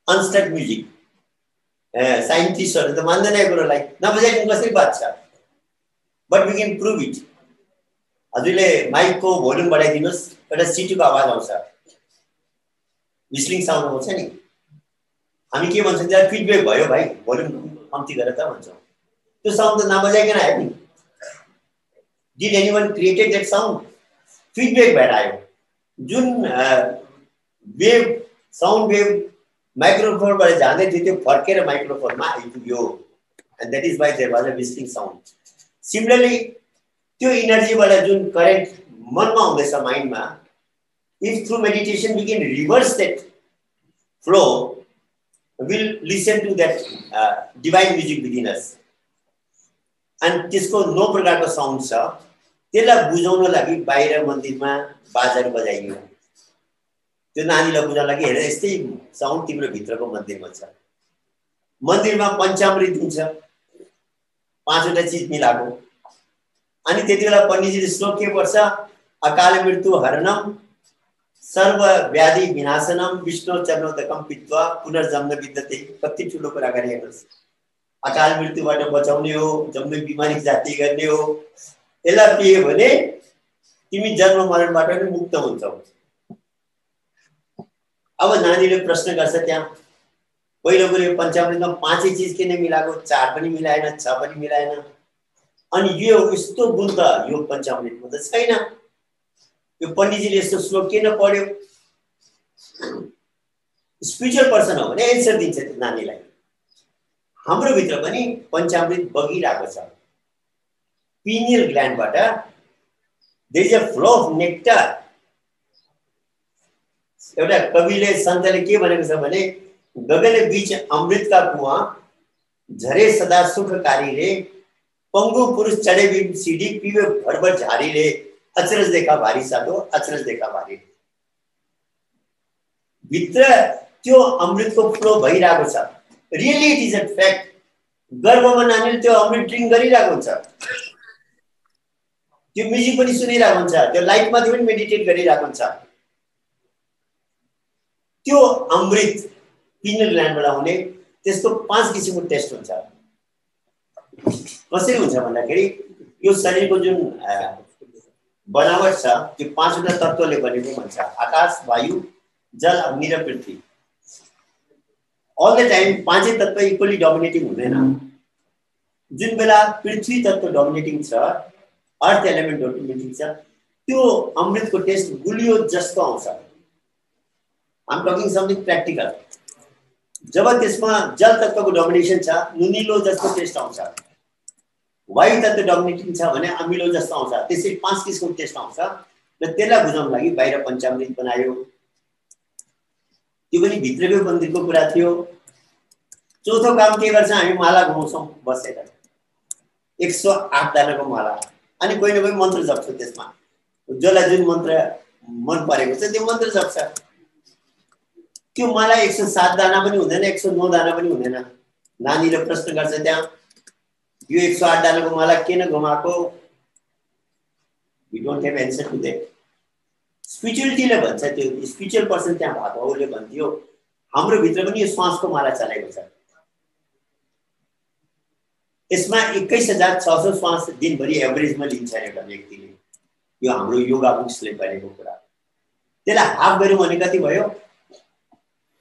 अनस्टक म्युजिक। साइन्टिस्टहरु त मान्दैन यो कुरोलाई, नबजाइकन कसरी बाज्छ? But we can prove it. हजुरले माइकको भोल्युम बढाइदिनुस्, एउटा सिटीको आवाज आउँछ, विस्लिङ साउन्ड आउँछ नि। हामी के भन्छौँ, त्यहाँ फिडब्याक भयो भाइ, भोल्युम कम्ती गरेर त भन्छौँ। त्यो साउन्ड त नबजाइकन आयो नि। Did anyone created that sound? Feedback भएर आयो। जुन वेव, साउन्ड वेव माइक्रोफोनबाट जाँदै थियो, त्यो फर्केर माइक्रोफोनमा आइपुग्यो, and that is why there was a whistling sound. Similarly त्यो इनर्जीबाट जुन करेन्ट मनमा आउँदैछ माइन्डमा, if through meditation we can reverse that flow, will listen to that divine music within us. अनि त्यसको 9 प्रकारको साउन्ड छ, त्यसलाई बुझाउन लागि बाहिर मन्दिरमा बाजाहरू बजाइयो। त्यो नानीलाई बुझाउन लागि, हेर यस्तै साउन्ड तिम्रो भित्रको मन्दिरमा छ। मन्दिरमा पञ्चामृत हुन्छ, 5वटा चिज मिलाएको। अनि त्यतिबेला पण्डितजीले श्लोक के पढ्छ, अकाल मृत्यु हरणम सर्व व्याधि विनाशनम विष्णु चरणोदकम पित्वा पुनर्जन्म विद्यते। कति ठुलो कुरा गरे हेर्नुस्। अकाल मृत्युबाट बचाउने हो, जम्मै बिमारी जाति गर्ने हो। यसलाई पियो भने तिमी जन्म मरणबाट पनि मुक्त हुन्छौ। अब नानीले प्रश्न गर्छ, त्यहाँ पहिलो कुरो पञ्चामृतमा 5 चिज किन मिलाएको, 4 पनि मिलाएन, 6 पनि मिलाएन। अनि यो यस्तो गुण त यो पञ्चामृतमा त छैन। यो पण्डितजीले यस्तो श्लोक किन पढ्यो? स्पिरिचुअल पर्सन हो भने एन्सर दिन्छ त्यो नानीलाई। हाम्रो भित्र पनि पञ्चामृत बगिरहेको छ। पिनियल ग्ल्यान्डबाट there is a flow of nectar. एउटा कविले, सन्तले के भनेको छ भने, गगन बीच अमृतका कुआं, झरे सदा सुखकारी रे, पंगु पुरुष चढे बिम सीढ़ी, पीवे भरभर झारी रे, अचरज देखा भारी साधो, अचरज देखा भारी। भित्र त्यो अमृतको फ्लो भइरहेको छ। Really it is a fact. गर्भमा नानीले त्यो अमृत ड्रिङ्क गरिरहेको हुन्छ, त्यो म्युजिक पनि सुनिरहेको हुन्छ, त्यो लाइटमाथि पनि मेडिटेट गरिरहेको हुन्छ। त्यो अमृत पिनियल ग्ल्यान्डबाट आउने, त्यसको 5 किसिमको टेस्ट हुन्छ। कसरी हुन्छ भन्दाखेरि, यो शरीरको जुन बनावट छ, त्यो 5वटा तत्त्वले बनेको भन्छ। आकाश, वायु, जल, अग्नि र पृथ्वी। अल द टाइम 5 तत्त्व इक्वली डोमिनेटिङ हुँदैन। जुन बेला पृथ्वी तत्त्व डोमिनेटिङ छ, अर्थ एलिमेन्ट डोमिनेटिङ छ, त्यो अमृतको टेस्ट गुलियो जस्तो आउँछ। I am talking something practical. जब त्यसमा जल तत्त्वको डोमिनेसन छ, नुनिलो जस्तो टेस्ट आउँछ। वायु तत्त्व डोमिनेटिङ छ भने अमिलो जस्तो आउँछ। त्यसरी 5 किसिमको टेस्ट आउँछ र त्यसलाई बुझाउन लागि बाहिर पञ्चामृत बनायो। त्यो पनि भित्रकै मन्दिरको कुरा थियो। चौथो काम के गर्छ, हामी माला घुमाउँछौँ बसेर, 108 दानाको माला। अनि कोही न कोही मन्त्र जप्छ त्यसमा, जसलाई जुन मन्त्र मन परेको छ त्यो मन्त्र जप्छ। त्यो माला 107 दाना पनि हुँदैन, 109 दाना पनि हुँदैन। नानीले प्रश्न गर्छ, त्यहाँ यो 108 दानाको माला किन घुमाएको? We don't have answer to that. स्पिरिचुअलिटीले भन्छ, त्यो स्पिरिचुअल पर्सन त्यहाँ भएको हो, उसले भन्थ्यो हाम्रो भित्र पनि यो श्वासको माला चलेको छ। यसमा 21,600 श्वास दिनभरि एभरेजमा लिन्छ एउटा व्यक्तिले। यो हाम्रो योगा बुक्सले भनेको कुरा। त्यसलाई हाफ गऱ्यौँ भने कति भयो?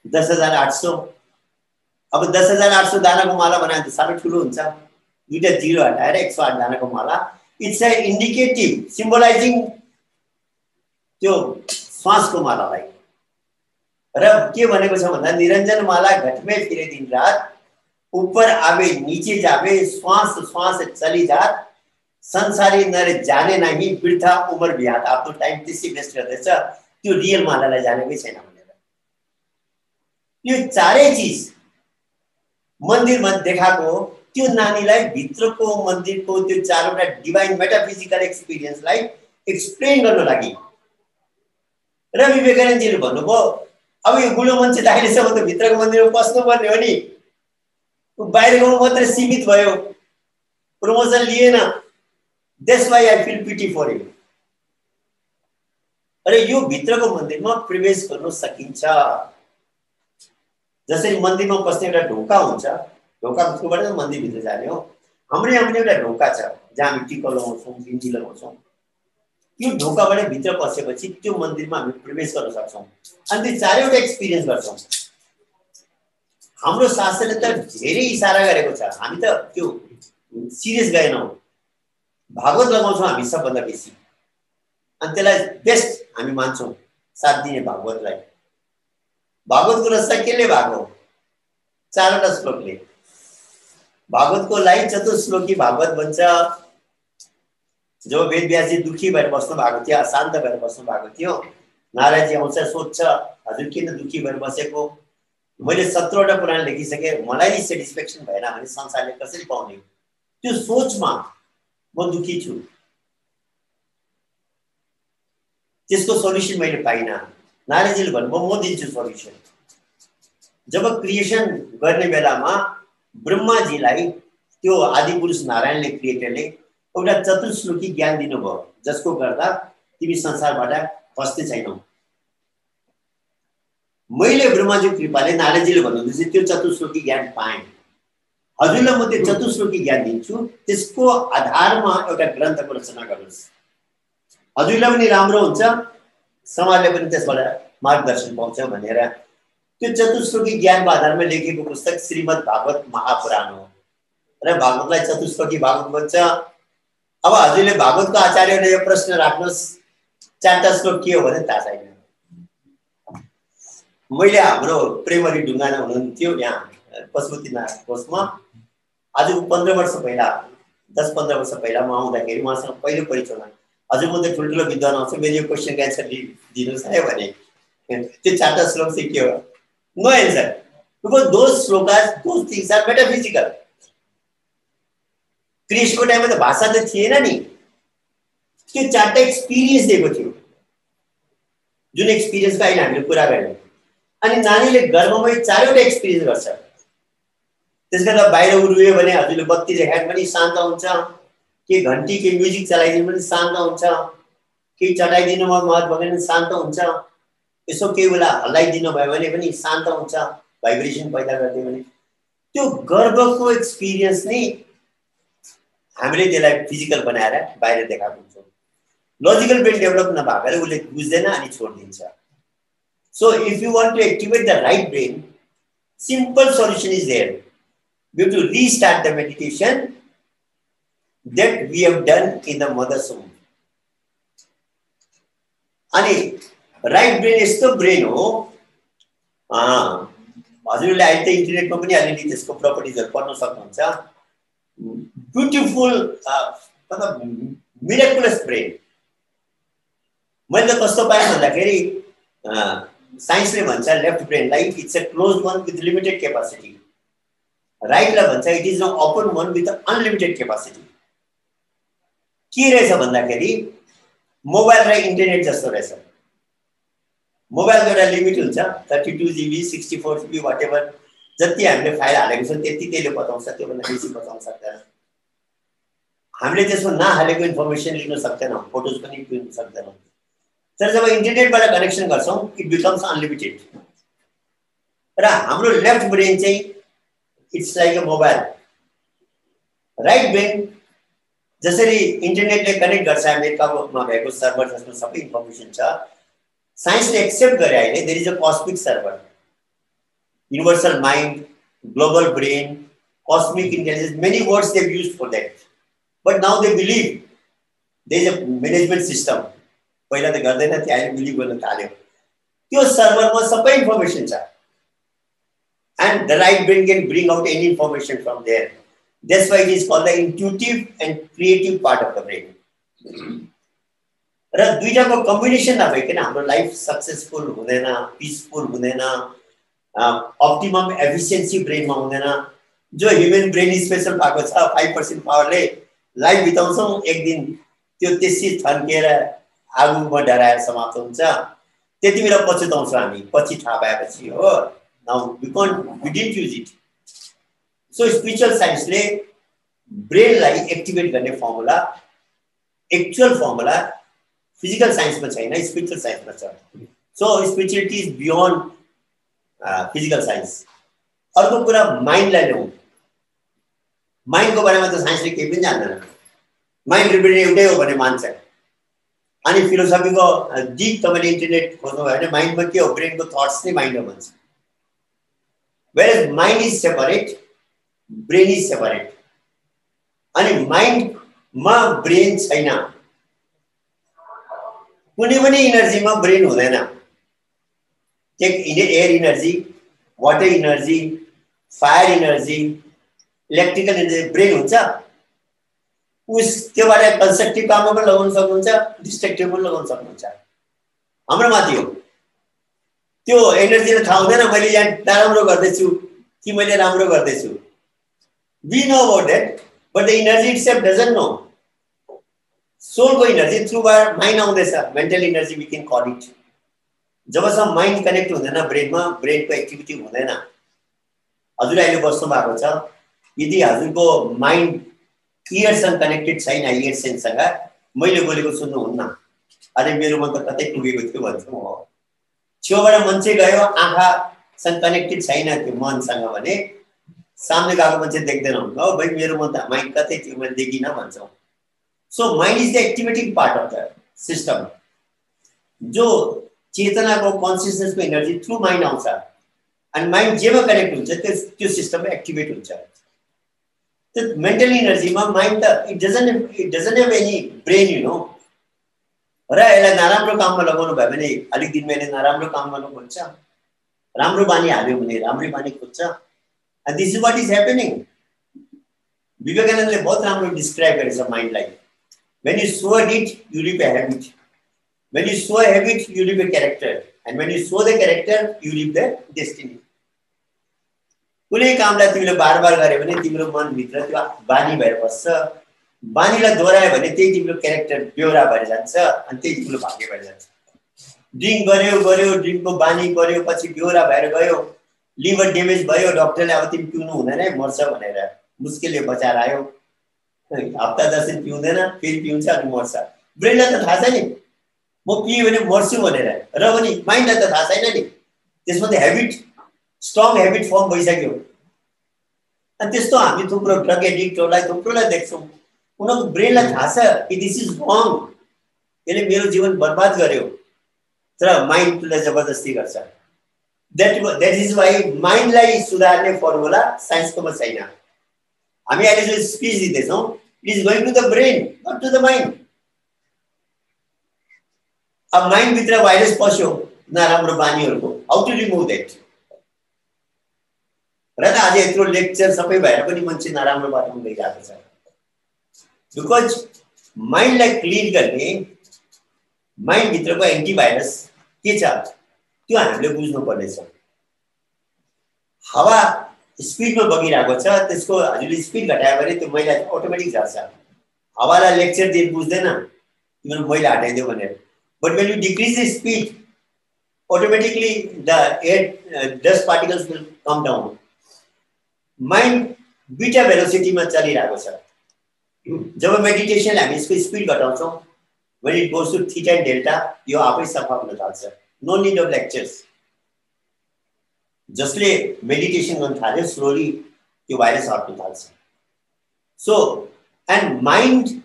10,800। अब 10,800 दानाको माला बनायो भने त साह्रो ठुलो हुन्छ। 2टा 0 हटाएर 108 दानाको माला। इट्स अ इन्डिकेटिभ, सिम्बलाइजिङ त्यो श्वासको मालालाई। र के भनेको छ भन्दा, निरञ्जन माला घट में फिरे दिन रात, ऊपर आवे नीचे जावे, श्वास श्वास चली जात, संसारी नर जाने नहीं वृथा उमर बिहात आफ्नो टाइम त्यसै वेस्ट गर्दैछ त्यो रियल मालालाई जानेकै छैन भनेर यो चारै चीज मन्दिरमा देखाको त्यो नानीलाई भित्रको मन्दिरको त्यो चारवटा डिभाइन मेटाफिजिकल एक्सपिरियन्सलाई एक्सप्लेन गर्न लागि रवि विवेकानन्दजीले भन्नुभयो अब यो बुढो मान्छे त अहिलेसम्म त भित्रको मन्दिरमा पस्नुपर्ने हो नि बाहिरको मात्रै सीमित भयो promotion lien That's why I feel pity for him. अरे यो भित्रको मन्दिरमा प्रवेश गर्न सकिन्छ जसरी मन्दिरमा पस्ने एउटा ढोका हुन्छ ढोकाबाट मन्दिर भित्र जाने हो हाम्रो एउटा ढोका छ जहाँ हामी टिका लगाउँछौँ बिन्ती लगाउँछौँ यो ढोकाबाट भित्र पसेपछि त्यो मन्दिरमा हामी प्रवेश गर्न सक्छौँ अनि त्यो चारैवटा एक्सपिरियन्स गर्छौँ हाम्रो शास्त्रले त धेरै इशारा गरेको छ हामी त त्यो सिरियस गएनौँ भागवत लगाउँछौँ हामी सबभन्दा बेसी अनि त्यसलाई बेस्ट हामी मान्छौँ 7 दिने भागवतलाई भागवतको रचना केले भएको 4वटा श्लोकले भागवतको लागि चतुश्लोकी भागवत भन्छ जब वेदव्यासजी दुखी भएर बस्नु भएको थियो अशान्त भएर बस्नु भएको थियो नारायणजी आउँछ सोध्छ हजुर किन दुखी भएर बसेको मैले 17वटा पुराण लेखिसके मलाई नि सेटिस्फेक्सन भएन भने संसारले कसरी पाउने त्यो सोचमा म दुखी छु त्यसको सोल्युसन मैले पाइनँ नारायणजीले भन्नुभयो म दिन्छु सोल्युसन जब क्रिएसन गर्ने बेलामा ब्रह्माजीलाई त्यो आदिपुरुष नारायणले क्रिएटरले एउटा चतुश्लोकी ज्ञान दिनुभयो जसको गर्दा तिमी संसारबाट फस्दै छैनौ मैले ब्रह्माजीको कृपाले नारायणजीले भन्नुहुन्छ त्यो चतुश्लोकी ज्ञान पाएँ हजुरलाई म त्यो चतुश्लोकी ज्ञान दिन्छु त्यसको आधारमा एउटा ग्रन्थको रचना गर्नुहोस् हजुरलाई पनि राम्रो हुन्छ समाजले पनि त्यसबाट मार्गदर्शन पाउँछ भनेर त्यो चतुश्लोकी ज्ञानको आधारमा लेखेको पुस्तक श्रीमद् भागवत महापुराण हो र भागवतलाई चतुश्लोकी भागवत भन्छ अब हजुरले भागवतको आचार्यले यो प्रश्न राख्नुहोस् 4टा श्लोक के हो भने थाहा छैन मैले हाम्रो प्रेमरी ढुङ्गाना हुनुहुन्थ्यो यहाँ पशुपतिनाथ कोषमा आज 15 वर्ष पहिला 10-15 वर्ष पहिला म आउँदाखेरि उहाँसँग पहिलो परिचयमा हजुर म त ठुल्ठुलो विद्वान आउँछु मेरो यो क्वेसन एन्सर दिनुहोस् है भने त्यो 4टा श्लोक चाहिँ के हो no answer because those shlokas those things are metaphysical क्रिएसनको टाइममा त भाषा त थिएन नि त्यो 4टा एक्सपिरियन्स दिएको थियो जुन एक्सपिरियन्सको अहिले हामीले कुरा गर्यौँ अनि नानीले गर्भमै 4वटा एक्सपिरियन्स गर्छ त्यसगर्दा बाहिर उरुयो भने हजुरले बत्ती देखाए पनि शान्त हुन्छ के घन्टी के म्युजिक चलाइदिनु पनि शान्त हुन्छ केही चटाइदिनु भयो भने शान्त हुन्छ यसो केही बेला हल्लाइदिनु भयो भने पनि शान्त हुन्छ भाइब्रेसन पैदा गरिदियो भने त्यो गर्भको एक्सपिरियन्स नै हामीले त्यसलाई फिजिकल बनाएर बाहिर देखाएको हुन्छौँ लजिकल ब्रेन डेभलप नभएकोले उसले बुझ्दैन अनि छोडिदिन्छ so if you want to activate the right brain simple solution is there we have to restart the meditation that we have done in the mother's womb. अनि राइट ब्रेन यस्तो brain हो हजुरले अहिले त इन्टरनेटमा पनि अलिअलि त्यसको प्रपर्टिजहरू पढ्न सक्नुहुन्छ ब्युटिफुल मतलब मिरेकुलस ब्रेन मैले त कस्तो पाएँ भन्दाखेरि साइन्सले भन्छ लेफ्ट ब्रेनलाई it's a close one with limited capacity राइटलाई भन्छ it is an open one with unlimited capacity के रहेछ भन्दाखेरि मोबाइल र इन्टरनेट जस्तो रहेछ मोबाइलको एउटा लिमिट हुन्छ 32 GB 64 GB वाटेभर जति हामीले फाइल हालेको छौँ त्यति त्यसले बताउँछ त्योभन्दा बेसी बताउन सक्दैन हामीले त्यसमा नहालेको इन्फर्मेसन लिन सक्दैनौँ फोटोज पनि लिन सक्दैनौँ तर जब इन्टरनेटबाट कनेक्सन गर्छौँ इट बिकम्स अनलिमिटेड र हाम्रो लेफ्ट ब्रेन चाहिँ it's like a mobile right brain जसरी इन्टरनेटले कनेक्ट गर्छ अमेरिकामा भएको सर्भर जसमा सबै इन्फर्मेसन छ साइन्सले एक्सेप्ट गरे अहिले there is a cosmic server universal mind global brain cosmic intelligence many words they used for that but now they believe there is a management system पहिला त गर्दैन थियो अहिले बिलिभ गर्न थाल्यो त्यो सर्भरमा सबै इन्फर्मेसन छ and the right brain can bring out any information from there That's why it is called the intuitive and creative part of the brain. र दुईटाको कम्बिनेसन नभइकन हाम्रो लाइफ सक्सेसफुल हुँदैन, पिसफुल हुँदैन, अप्टिमम एफिसिएन्सी ब्रेनमा हुँदैन। जो human brain special भएको छ 5% पावरले life बिताउँछौँ, एक दिन त्यो त्यसै थन्किएर आगोमा डराएर समाप्त हुन्छ। त्यति बेला पछुताउँछौँ हामी, पछि थाहा पाएपछि हो। Now we didn't use it. So spiritual साइन्सले ब्रेनलाई एक्टिभेट गर्ने फर्मुला, एक्चुअल फर्मुला फिजिकल साइन्समा छैन, स्पिरिचुअल साइन्समा छ। So spirituality is beyond physical साइन्स। अर्को कुरा माइन्डलाई ल्याउँ। माइन्डको बारेमा त साइन्सले केही पनि जान्दैन। माइन्ड र ब्रेन एउटै हो भने मान्छ। अनि फिलोसफीको डिप तपाईँले इन्टरनेट खोज्नुभयो भने माइन्डमा के हो, ब्रेनको थट्स नै माइन्ड हो भन्छ। Where mind is separate, brain is separate. अनि माइन्डमा ब्रेन छैन, कुनै पनि इनर्जीमा ब्रेन हुँदैन। Take air energy, water energy, fire energy, electrical energy, brain हुन्छ। उस त्योबाट कन्स्ट्रक्टिभ काममा पनि लगाउन सक्नुहुन्छ, डिस्ट्रक्टिभ पनि लगाउन सक्नुहुन्छ। हाम्रो माथि हो। त्यो एनर्जीले थाहा हुँदैन मैले यहाँ नराम्रो गर्दैछु कि मैले राम्रो गर्दैछु। We know about that, but the energy itself doesn't know. सोलको इनर्जी थ्रु माइन्ड आउँदैछ, mental energy we can call it. जबसम्म माइन्ड कनेक्ट हुँदैन ब्रेनमा, ब्रेनको एक्टिभिटी हुँदैन। हजुर अहिले बस्नु भएको छ, यदि हजुरको माइन्ड इयरसँग कनेक्टेड छैन, इयर सेन्ससँग, मैले बोलेको सुन्नुहुन्न। अरे मेरोमा त कतै पुगेको थियो भन्छु म। छेउबाट मान्छे गयो, आँखासँग कनेक्टेड छैन त्यो मनसँग भने सामने गएको मान्छे देख्दैन हुन्छ। हो भाइ मेरोमा त माइन्ड कतै थियो, मैले देखिनँ भन्छौँ। So mind is the activating part of the system. जो चेतनाको कन्सियसनेसको इनर्जी थ्रु माइन्ड आउँछ अनि माइन्ड जेमा कनेक्ट हुन्छ त्यो सिस्टममा एक्टिभेट हुन्छ। त्यो मेन्टल इनर्जीमा माइन्ड त it doesn't have any brain you no. र यसलाई नराम्रो काममा लगाउनु भयो भने अलिक दिन मैले नराम्रो काम गर्नु खोज्छ, राम्रो बानी हाल्यो भने राम्रै बानी खोज्छ। And this is what is happening. विवेकानन्दले बहुत राम्रो डिस्क्राइब गरेछ माइन्डलाई। When you sow a deed, you reap a habit. When you sow a habit, you reap a character. And when you sow the character, you reap the destiny. कुनै कामलाई तिमीले बार बार गर्यो भने तिम्रो मनभित्र त्यो बानी भएर बस्छ। बानीलाई दोहोऱ्यायो भने त्यही तिम्रो क्यारेक्टर बेहोरा भएर जान्छ अनि त्यही तिम्रो भाग्य भएर जान्छ। ड्रिङ्क गर्यो, ड्रिङ्कको बानी गर्यो, पछि बेहोरा भएर गयो, लिभर ड्यामेज भयो, डक्टरले अब तिमी पिउनु हुँदैन है मर्छ भनेर मुस्किलले बचाएर आयो। हप्ता 10 दिन पिउँदैन, फेरि पिउँछ अनि मर्छ। ब्रेनलाई त थाहा छ नि म पियो भने मर्छु भनेर, र पनि माइन्डलाई त थाहा छैन नि। त्यसमा त हेबिट, स्ट्रङ हेबिट फर्म भइसक्यो। अनि त्यस्तो हामी थुप्रो ड्रग एडिक्टहरूलाई थुप्रोलाई देख्छौँ। उनीहरूको ब्रेनलाई थाहा छ कि दिस इज रङ, यसले मेरो जीवन बर्बाद गर्यो, तर माइन्डलाई जबरजस्ती गर्छ। द्याट इज वाइ माइन्डलाई सुधार्ने फर्मुला साइन्सकोमा छैन। हामी अहिले जो स्पिच दिँदैछौँ it is going to the brain, not to the mind. अब माइन्डभित्र भाइरस पस्यो नराम्रो बानीहरूको, हाउ टु रिमुभ द्याट। र त आज यत्रो लेक्चर सबै भएर पनि मान्छे नराम्रो बाटोमा गइरहेको छ। बिकज माइन्डलाई क्लिन गर्ने माइन्डभित्रको एन्टिभाइरस के छ त्यो हामीले बुझ्नुपर्नेछ। हावा स्पिडमा बगिरहेको छ, त्यसको हजुरले स्पिड घटायो भने त्यो मैला अटोमेटिक झर्छ। हावालाई लेक्चर दिएर बुझ्दैन तिम्रो मैला हटाइदियो भनेर। But when you decrease the speed automatically the air dust particles will come down. Mind beta velocity में चलिरहेको छ। जब मेडिटेसन हामी यसको speed घटाउँछौँ, when it goes to theta and delta, यो आफै सफा हुन थाल्छ। No need of lectures. जसले मेडिटेसन गर्न थाल्यो स्लोली त्यो भाइरस हट्न थाल्छ। So and mind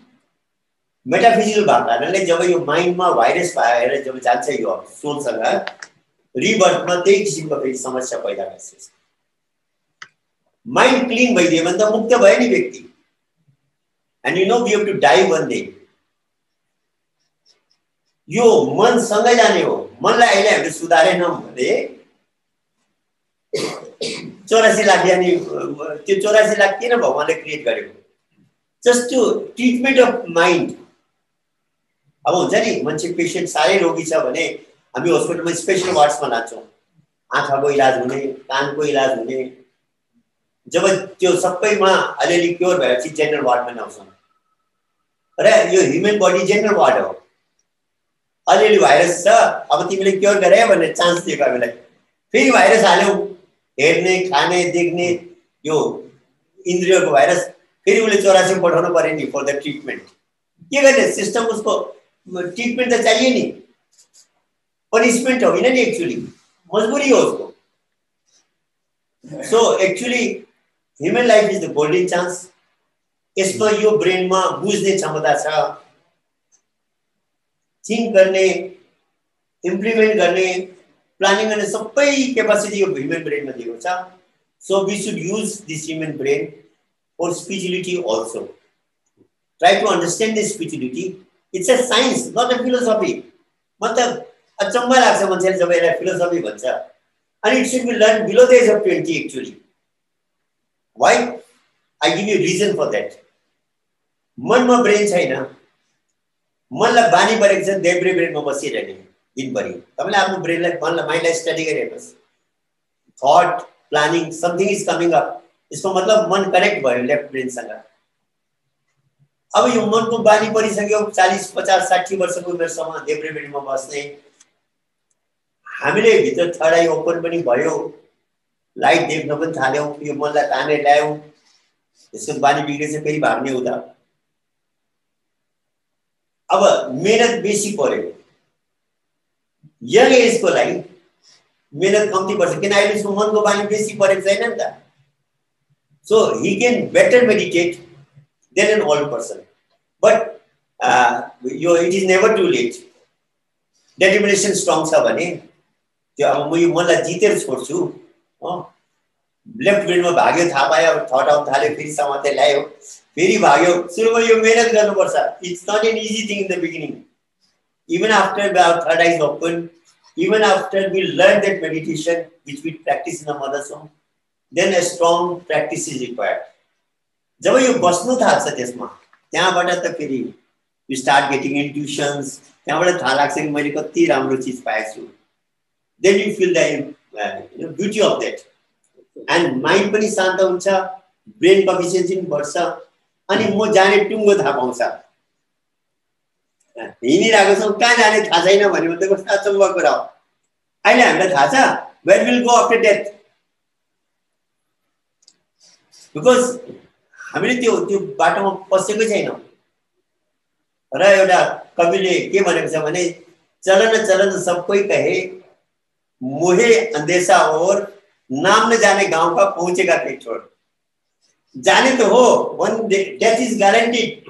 मेटाफिजिकल भएको कारणले जब यो माइन्डमा भाइरस भएर जब जान्छ यो सोलसँग रिबर्थमा त्यही किसिमको फेरि समस्या पैदा गर्छ। माइन्ड क्लिन भइदियो भने त मुक्त भयो नि व्यक्ति। And you know we have to die one day. यो मन सँगै जाने हो। मनलाई अहिले हामीले सुधारेनौँ भने 84 लाख यानी त्यो 84 लाख किन भगवानले क्रिएट गरेको just to treatment of mind अब हुन्छ नि मान्छे पेशेन्ट साह्रै रोगी छ भने हामी हस्पिटलमा स्पेशल वार्ड्समा लान्छौँ आँखाको इलाज हुने कानको इलाज हुने जब त्यो सबैमा अलिअलि क्योर भएपछि जेनरल वार्डमा ल्याउँछौँ र यो ह्युमन बडी जेनरल वार्ड हो अलिअलि भाइरस छ अब तिमीले क्योर गरे भन्ने चान्स दिएको हामीलाई फेरि भाइरस हाल्यौ हेर्ने खाने देख्ने यो इन्द्रियको भाइरस फेरि उसले 84 पठाउनु पर्यो नि फर द ट्रिटमेन्ट के गर्ने सिस्टम उसको ट्रिटमेन्ट त चाहिए नि पनिसमेन्ट होइन नि एक्चुअली मजबुरी हो उसको so actually human life is the golden chance यसमा यो ब्रेनमा बुझ्ने क्षमता छ थिङ्क गर्ने इम्प्लिमेन्ट गर्ने प्लानिङ गर्ने सबै क्यापासिटी यो ह्युमन ब्रेनमा दिएको छ so we should use this human brain for spirituality also try to understand this spirituality it's a science not a philosophy मतलब अचम्म लाग्छ मान्छेले जब यसलाई फिलोसफी भन्छ अनि it should be learn below the age of 20 actually why I give you reason for that मनमा brain छैन मनलाई बानी परेको छ देब्रे ब्रेनमा बसिरहने दिनभरि तपाईँले आफ्नो ब्रेनलाई मनलाई माइन्डलाई स्टडी गरिहेर्नुहोस् thought planning something is coming up यसको मतलब मन कनेक्ट भयो लेफ्ट ब्रेनसँग अब यो मनको बानी परिसक्यो 40 50 60 वर्षको उमेरसम्म देब्रे ब्रेनमा बस्ने हामीले भित्र थर्ड आई ओपन पनि भयो लाइट देख्न पनि थाल्यौँ यो मनलाई तानेर ल्यायौँ यसको बानी बिग्रेछ फेरि भाग्ने उता अब मेहनत बेसी पर्यो यङ एजको लागि मेहनत कम्ती पर्छ किन अहिले उसको मनको बानी बेसी परेको छैन नि त so he can better meditate than an old person but यो it is never too late determination strong छ भने त्यो अब म यो मनलाई जितेर छोड्छु लेफ्ट ब्रेनमा भाग्यो थाहा पायो अब थट आउनु थाल्यो फेरि समातेर ल्यायो फेरि भाग्यो सुरुमा यो मेहनत गर्नुपर्छ it's not an easy thing in the beginning even after our third eye is open, even after we learn that meditation which we practice in the mother's home, then a strong practice is required. जब यो बस्नु थाल्छ त्यसमा त्यहाँबाट त फेरि you start getting intuitions त्यहाँबाट थाहा लाग्छ कि मैले कति राम्रो चीज पाएको छु then you feel the beauty of that and mind पनि शान्त हुन्छ brain efficiency पनि बढ्छ अनि म जाने टुङ्गो थाहा पाउँछ हिँडिरहेको छौँ कहाँ जाने थाहा छैन भने त कस्तो अचम्म कुरा हो अहिले हामीलाई थाहा छ where will go after death because हामीले त्यो बाटोमा पसेकै छैनौँ र एउटा कविले के भनेको छ भने चलन चलन सबकै कहे मोहे अंदेशा और नाम न जाने गांव का पहुंचेगा के छोड़ जाने तो हो one death is guaranteed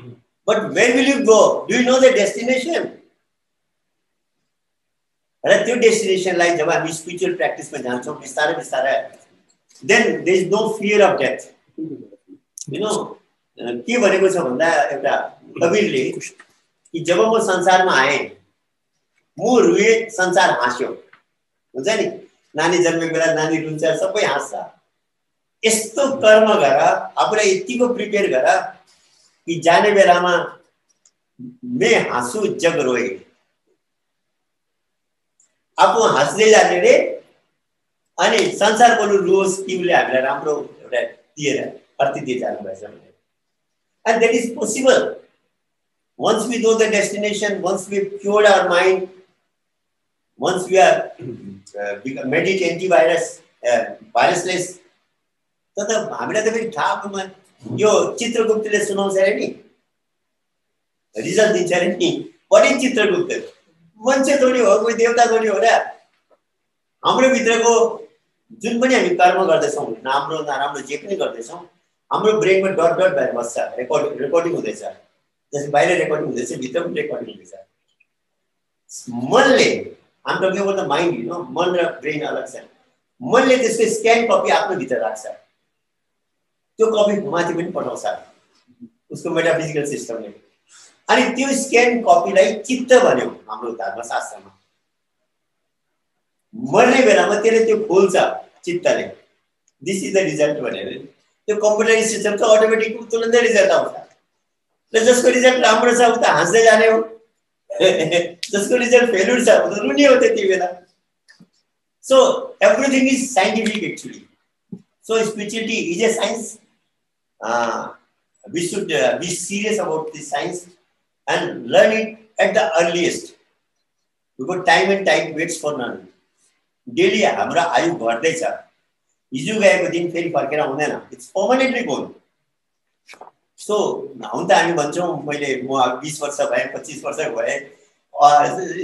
but where will you go? Do you know the destination? र त्यो डेस्टिनेसनलाई जब हामी स्पिरिचुअल प्र्याक्टिसमा जान्छौँ बिस्तारै बिस्तारै then there is no fear of death. You know के भनेको छ भन्दा एउटा कबीरले कि जब म संसारमा आए म रुए संसार हाँस्यो हुन्छ नि नानी जन्मेको बेला नानी रुन्छ सबै हाँस्छ यस्तो कर्म गर आफूलाई यतिको प्रिपेयर गर कि जाने बेलामा मैं हाँसु जग रोए आफू हाँस्दै जाने रे अनि संसार बोलु रोज तिमीले हामीलाई राम्रो एउटा दिएर अतिथि जानु भएछ भने and that is possible once we know the destination once we cured our mind once we are medit antivirus virusless त हामीलाई त फेरि थाहा यो चित्रगुप्तले सुनाउँछ अरे नि रिजल्ट दिन्छ अरे नि पनि चित्रगुप्त मान्छे थोडी हो कोही देवता थोडी हो र हाम्रो भित्रको जुन पनि हामी कर्म गर्दैछौँ राम्रो नराम्रो जे पनि गर्दैछौँ हाम्रो ब्रेनमा डट डट भएर बस्छ रेकर्डिङ हुँदैछ जस्तै बाहिर रेकर्डिङ हुँदैछ भित्र पनि रेकर्डिङ हुँदैछ मनले हाम्रो के भन्छ माइन्ड हो मन र ब्रेन अलग छ मनले त्यसको स्क्यान कपी आफ्नो भित्र राख्छ त्यो कपी माथि पनि पठाउँछ उसको मेटाफिजिकल सिस्टमले अनि त्यो स्क्यान कपीलाई चित्त भन्यो हाम्रो धर्मशास्त्रमा मर्ने बेलामा त्यसले त्यो खोल्छ चित्तले दिस इज द रिजल्ट भनेर त्यो कम्प्युटर सिस्टम चाहिँ अटोमेटिक तुरुन्तै रिजल्ट आउँछ र जसको रिजल्ट राम्रो छ उ त हाँस्दै जाने हो जसको रिजल्ट फेल्युर छ उ त रुने हो त्यति बेला so everything is scientific actually so spirituality is a science we should be serious about this science and learn it at the earliest because time and tide waits for none daily हाम्रो आयु बढ्दै छ हिजो गएको दिन फेरि फर्केर आउँदैन इट्स पर्मानेन्टली गोन सो हुन त हामी भन्छौँ मैले म 20 वर्ष भए 25 वर्ष भए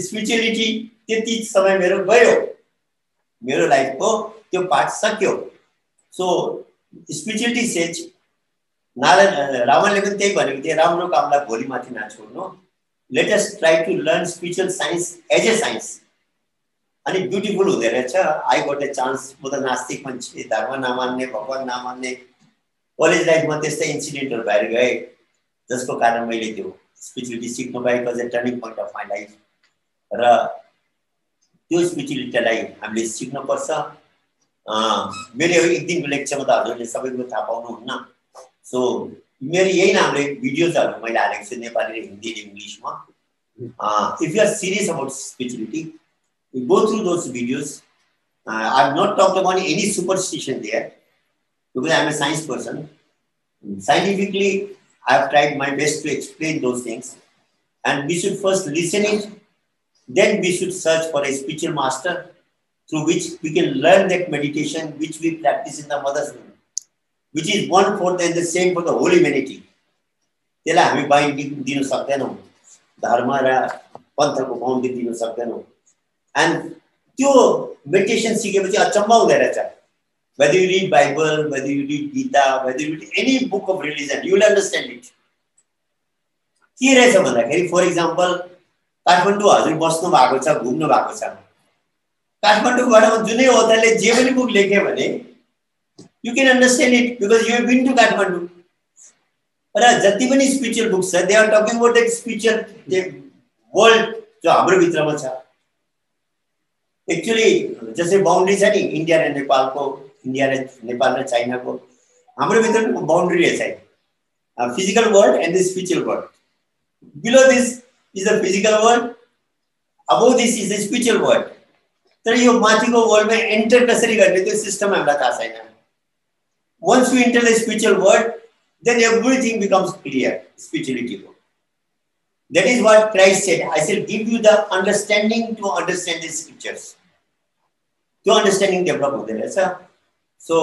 स्पिरिचुअलिटी त्यति समय मेरो गयो मेरो लाइफको त्यो पार्ट सक्यो सो स्पिरिचुअलिटी सेज रावणले पनि त्यही भनेको थिए राम्रो कामलाई भोलिमाथि नछोड्नु let us try to learn spiritual science as a science अनि ब्युटिफुल हुँदै रहेछ आई गट ए चान्स म त नास्तिक मान्छे धर्म नमान्ने भगवान नमान्ने कलेज लाइफमा त्यस्तै इन्सिडेन्टहरू भएर गए जसको कारण मैले त्यो स्पिरिचुअलिटी सिक्नु पाएको अझ turning point of my life र त्यो स्पिरिचुअलिटीलाई हामीले सिक्नुपर्छ मेरो एक दिनको लेक्चरमा त हजुरले सबैको थाहा पाउनुहुन्न सो मेरो यही नामले भिडियोजहरू मैले हालेको छु नेपाली र हिन्दी र इङ्ग्लिसमा if you are serious about spirituality you go through those videos. I've not talked about any superstition there because I'm a science person. Scientifically, I've tried my best to explain those things. And we should first listen it. Then we should search for a spiritual master through which we can learn that meditation which we practice in the mother's womb, which is 1/4 and the same for the whole humanity. त्यसलाई हामी binding दिन सक्दैनौँ धर्म र पन्थको boundary दिन सक्दैनौँ and त्यो meditation सिकेपछि अचम्म हुँदै रहेछ whether you read Bible, whether you read Gita, whether you read any book of religion, you will understand it. के रहेछ भन्दाखेरि फर इक्जाम्पल काठमाडौँ हजुर बस्नु भएको छ घुम्नु भएको छ काठमाडौँबाट जुनै अथरले जे पनि बुक लेख्यो भने you can understand it because you have been to Kathmandu. र जति पनि स्पिरिचुअल बुक्स छ they are talking about that spiritual world जो हाम्रो भित्रमा छ एक्चुअली जस्तै बाउन्ड्री छ नि इन्डिया र नेपालको इन्डिया र नेपाल र चाइनाको हाम्रो भित्रको बाउन्ड्री रहेछ physical world and the spiritual world below this is the physical world above this is the spiritual world तर यो माथिको वर्ल्डमा एन्टर कसरी गर्ने त्यो सिस्टम हामीलाई थाहा छैन once you enter the spiritual world then everything becomes clear स्पिरिचुअलिटीको That is what Christ said. I shall give you the understanding to understand the scriptures. To understanding develop हुँदै रहेछ. So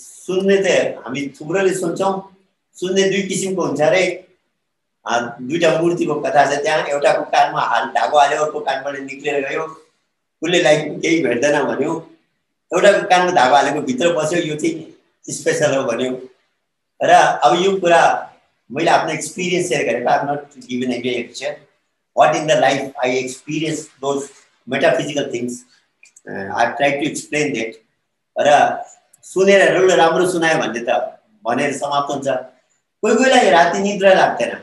सुन्ने त हामी थुप्रोले सुन्छौँ सुन्ने दुई किसिमको हुन्छ रे दुईटा मूर्तिको कथा छ त्यहाँ एउटाको कानमा धागो हाल्यो अर्को कानबाट निक्लेर गयो उसले लाइफ केही भेट्दैन भन्यो एउटाको कानमा धागो हालेको भित्र बस्यो यो चाहिँ स्पेशल हो भन्यो र अब यो कुरा मैले आफ्नो एक्सपिरियन्स सेयर गरेको I have not given any lecture what in the life I experience those metaphysical things I have tried to explain that र सुनेर राम्रो सुनायो भने त भनेर समाप्त हुन्छ कोही कोहीलाई राति निद्रा लाग्दैन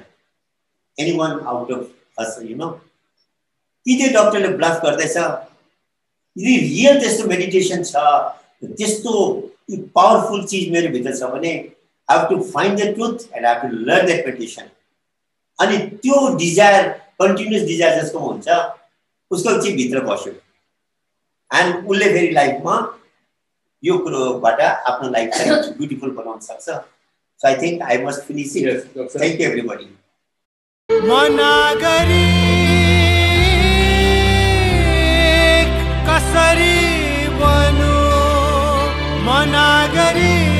anyone out of us you know कि त्यो डाक्टरले ब्लफ गर्दैछ यदि रियल त्यस्तो मेडिटेसन छ त्यस्तो पावरफुल चीज मेरो भित्र छ भने I have to find the truth and I have to learn that meditation. अनि त्यो desire, continuous desire जसको हुन्छ उसको चाहिँ भित्र बस्यो and उसले फेरि लाइफमा यो कुरोबाट आफ्नो लाइफलाई ब्युटिफुल बनाउन सक्छ. So I think I must finish it. Yes, thank you everybody. मनागरी कसरी बनु मनागरी